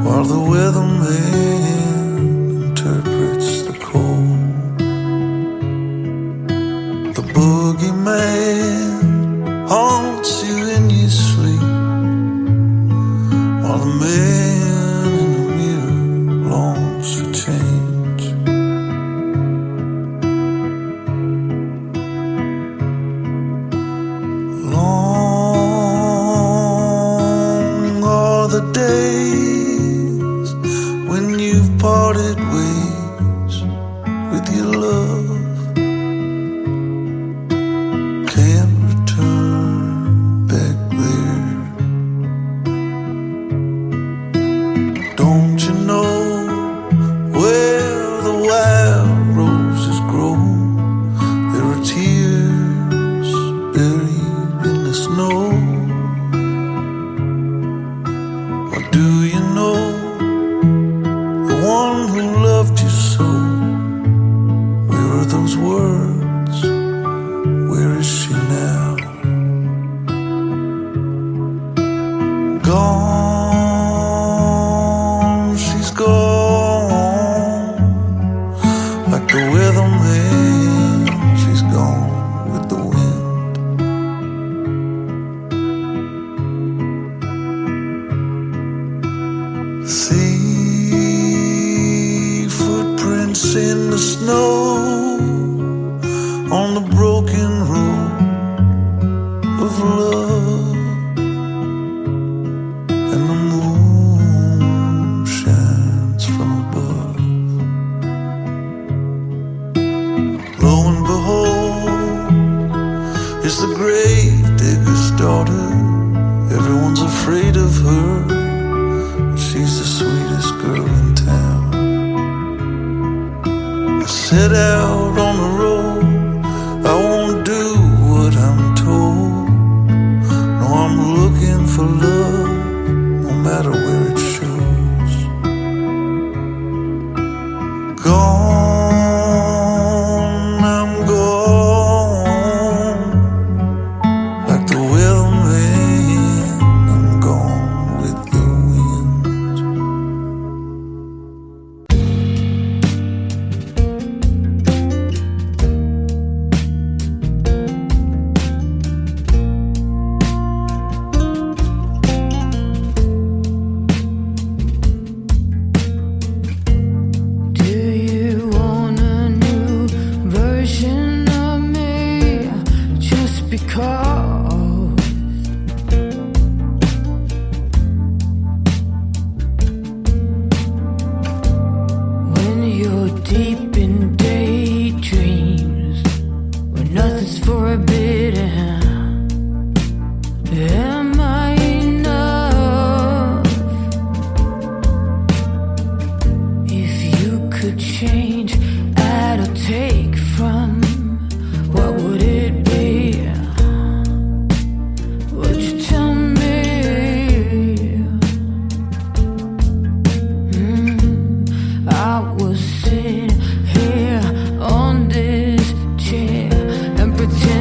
while the weatherman interprets the cold. The boogeyman haunts you in your sleep, while the man in days when you've parted ways with your love. Can't return back there. Don't you know where the wild roses grow? There are tears buried in the snow. Or do you know the one who loved you so? Where are those words? Where is she now? Gone, she's gone. Like the weatherman, she's gone with the wind. See footprints in the snow on the broken road of love, and the moon shines from above. Lo and behold, is the grave digger's daughter. Everyone's afraid of her, but she's the sweetest girl in town. I set out on the road, I won't do what I'm told. No, I'm looking for love, no matter where it shows. Gone, I'm gone. Like the weatherman, I'm gone with the wind. Do you want a new version of me just because? When you're deep in daydreams, when nothing's forbidden, am I enough? If you could change, add or take from, what would it be? Would you tell me? I was sitting here on this chair and pretend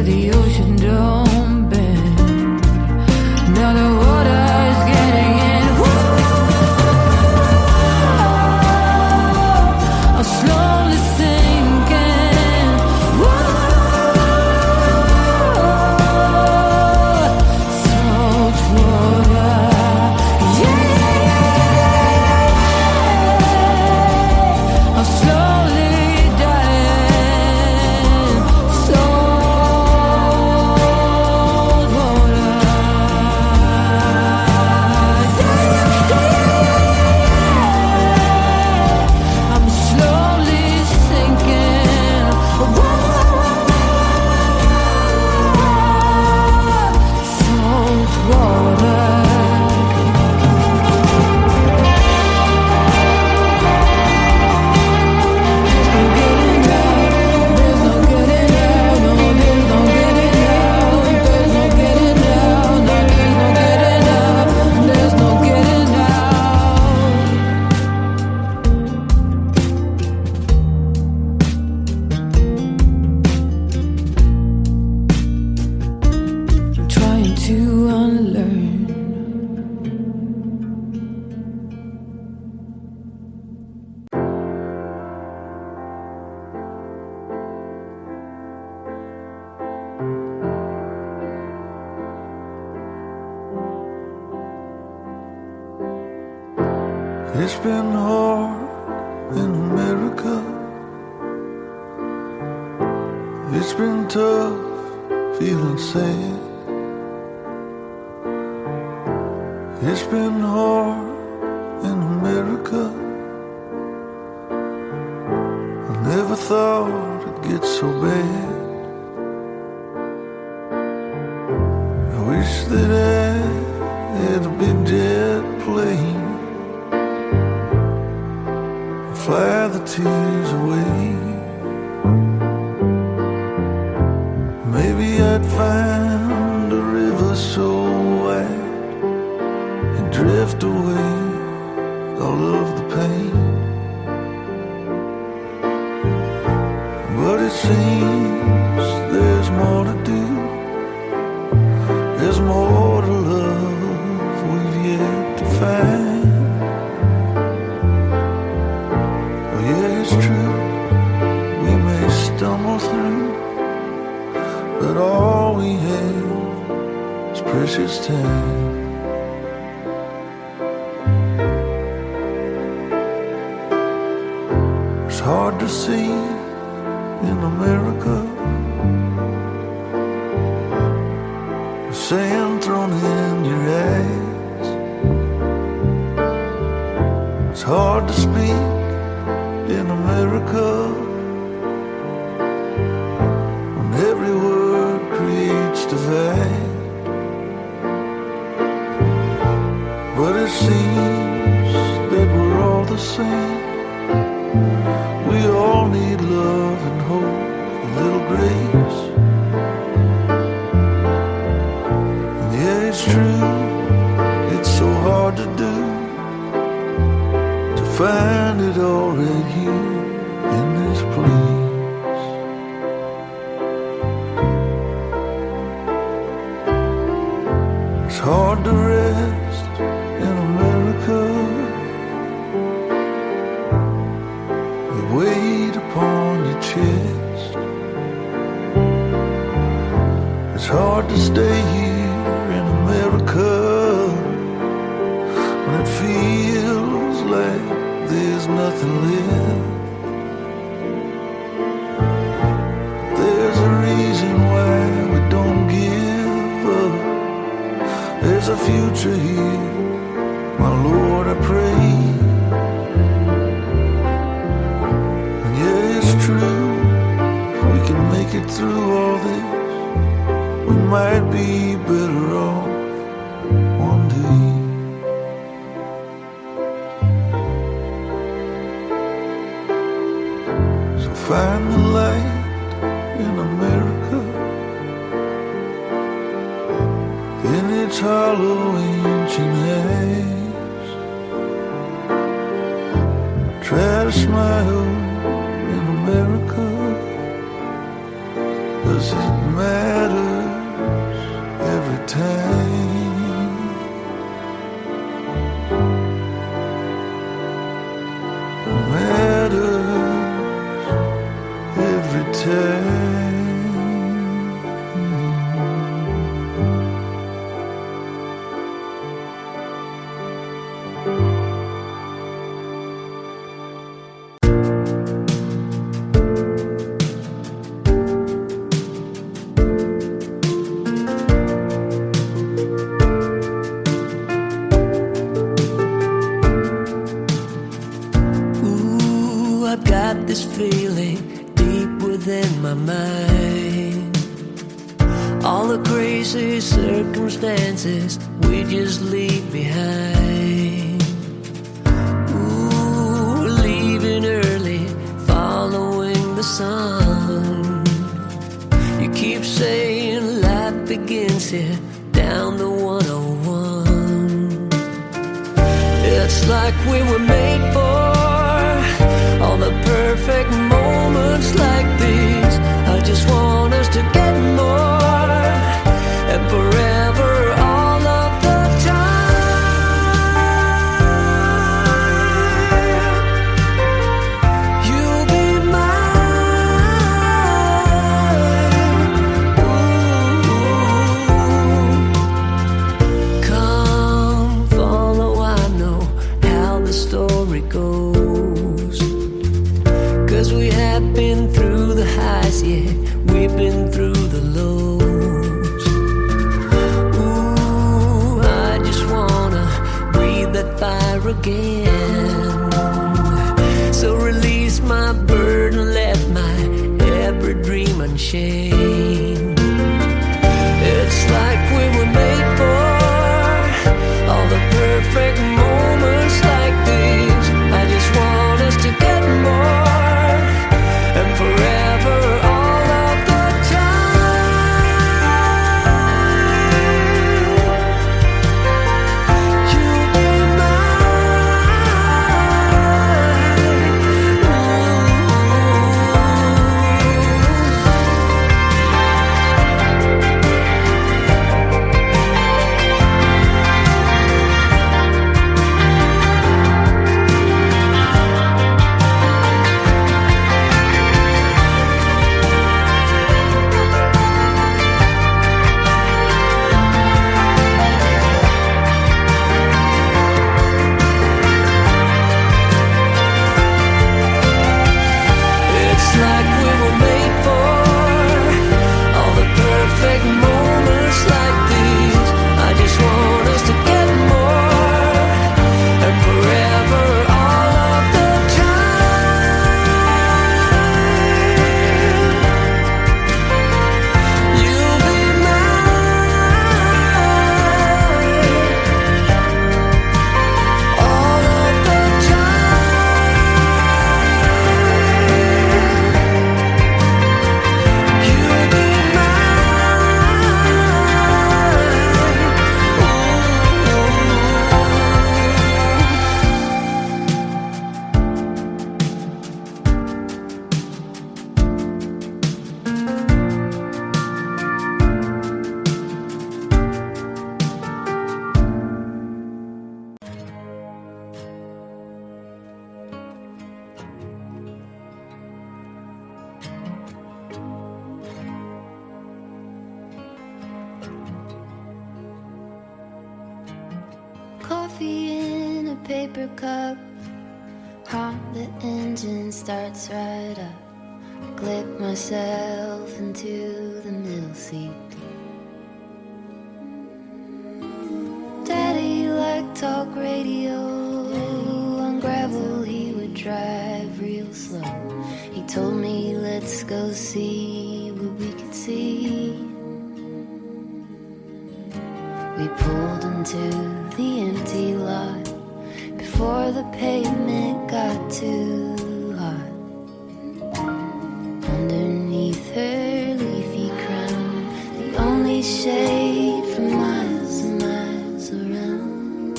the ocean don't bend. Now the water's getting in. Whoa, I'm slowly sinking. Whoa, salt water. Yeah, I'm slowly dying. Salt water. I'm slowly sinking. Salt water. Trying to unlearn. It's been hard in America. It's been tough feeling sad. It's been hard in America. I never thought it'd get so bad. I wish that I had a big jet plane, fly the tears away. Maybe I'd find a river so wide and drift away all of the pain. But it seems there's more to do. There's more to love we've yet to find. Oh yeah, it's true, we may stumble through, but all we have is precious time. It's hard to see in America, the sand thrown in your eyes. It's hard to speak in America when every word creates divide. But it seems that we're all the same. We all need love and hope, a little grace. And yeah, it's true, it's so hard to do, to find it all right here in this place. It's hard to rest in America. The weight upon your chest. It's hard to stay here in America when it feels like there's nothing left. There's a reason why we don't give up. There's a future here, my Lord, I pray. And yeah, it's true, if we can make it through all this, we might be better off one day. So find the light in America, in its hollow ancient haze. Try to smile in America, 'cause it matters every time. It matters every time. This feeling deep within my mind. All the crazy circumstances we just leave behind. Ooh, we're leaving early, following the sun. You keep saying life begins here, down the 101. It's like we were made for all the perfect moments like these. I just want us to get more, and forever, all of the time. You'll be mine. Ooh. Come follow, I know how the story goes. 'Cause we have been through the highs, yeah, we've been through the lows. Ooh, I just wanna breathe that fire again. So release my burden, let my every dream unchain. It's like we were made for all the perfect moments like these. I just want us to get more, and forever, all of the time. You'll be Coffee in a paper cup. The engine starts right up. Clip myself into the middle seat. Daddy liked talk radio. On gravel he would drive real slow. He told me, let's go see what we could see. We pulled into the empty lot before the pavement got too hot. Underneath her leafy crown, the only shade for miles and miles around.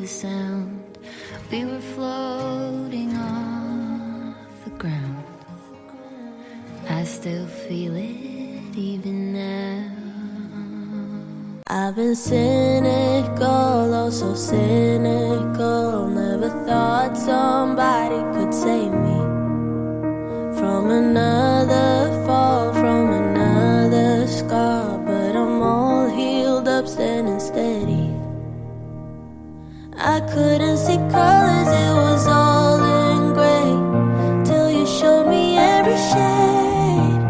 the sound. We were floating off the ground. I still feel it even now. I've been cynical, oh so cynical. Never thought somebody could save me from another fall, from another scar. But I'm all healed up, standing steady. I couldn't see colors, it was all in gray, till you showed me every shade.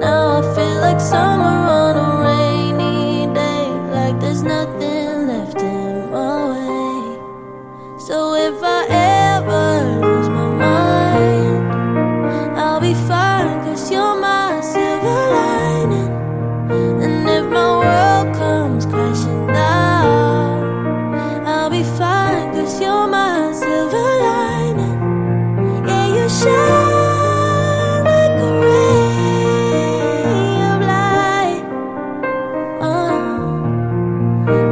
Now I feel like summer on a rainy day, like there's nothing left in my way. So if I ever lose my mind, I'll be fine, 'cause you're my silver lining. And if my world comes crashing down, I'll be fine, 'cause you're my silver lining. Yeah, you shine like a ray of light.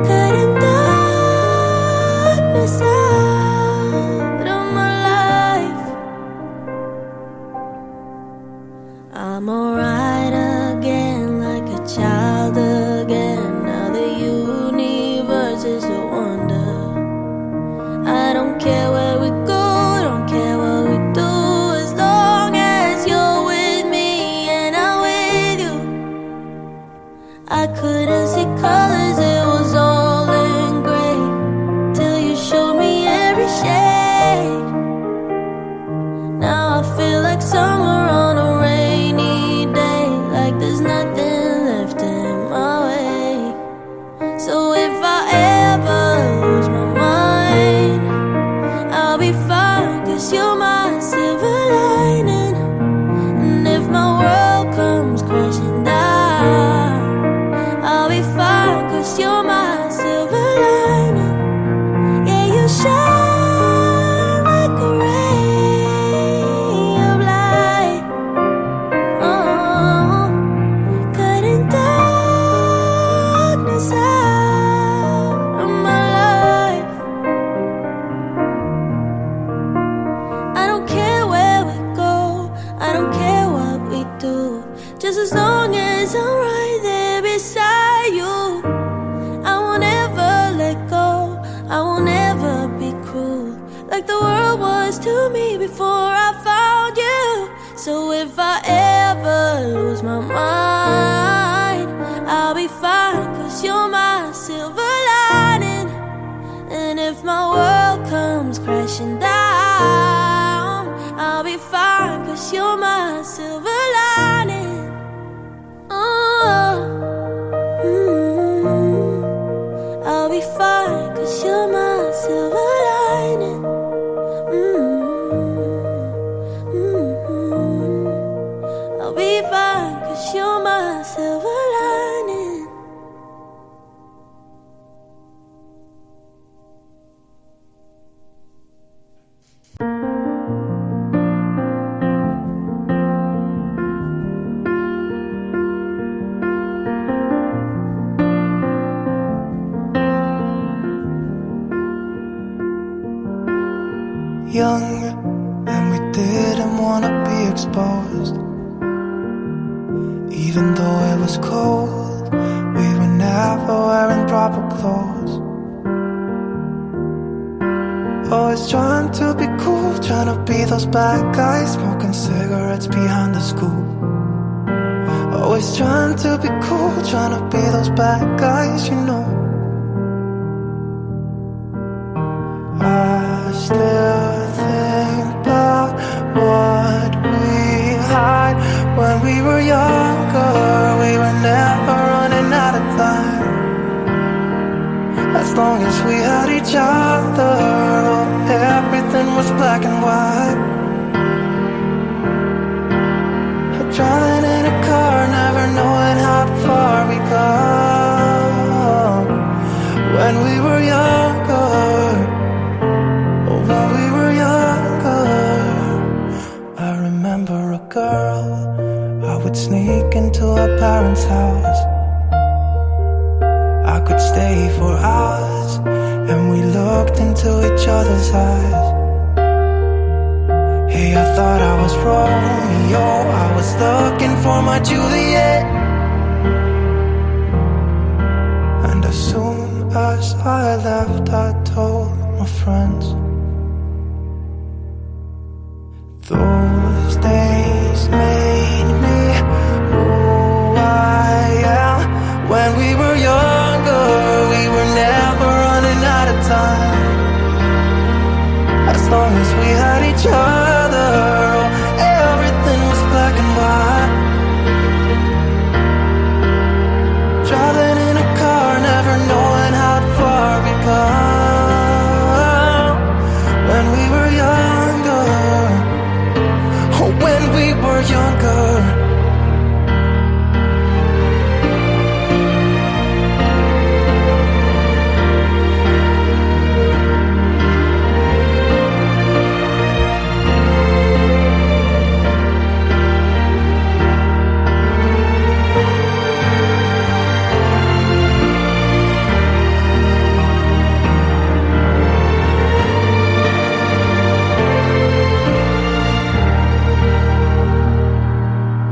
Cutting darkness out of my life. I'm alright again, like a child again. Now the universe is a wonder. I don't care where we go, don't care what we do, as long as you're with me and I'm with you. I couldn't see colors, it was all in gray, till you showed me every shade. Now I feel like summer on a rainy day, like there's nothing left in my way. So if I ever lose my mind, I'll be fine, 'cause you're my silver lining. And if my world comes crashing down, I'll be fine, 'cause you're my silver lining. Yeah, you shine like a ray of light. Cutting darkness out of my life. I don't care where we go, I don't care what we do, just as long as I'm right there beside you. I won't ever let go, I won't ever be cruel, like the world was to me before I found you. So if I ever lose my mind, I'll be fine, 'cause you're my silver lining. And if my world comes crashing down, I'll be fine, 'cause you're my silver lining. I'll be fine, 'cause you're my silver lining. I'll be fine, 'cause you're my silver lining. Young, and we didn't wanna be exposed. Even though it was cold, we were never wearing proper clothes. Always trying to be cool, trying to be those bad guys, smoking cigarettes behind the school. Always trying to be cool, trying to be those bad guys, you know. I still think about what we had when we were younger. We were never running out of time. As long as we had each other, oh, everything was black and white. Driving in a car, never knowing how far we go. When we were younger, when we were younger, I remember a girl. I would sneak into her parents' house. I could stay for hours, and into each other's eyes. Hey, I thought I was Romeo, I was looking for my Juliet. And as soon as I left, I told my friends. Those days made me who I am. When we were younger, we were never running out of time. As long as we had each other, oh, everything was black and white. Driving in a car, never knowing how far we go. When we were younger, oh, when we were younger.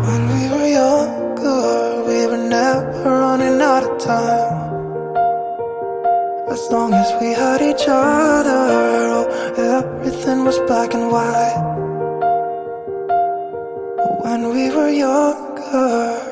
When we were younger, we were never running out of time. As long as we had each other, oh, everything was black and white. When we were younger.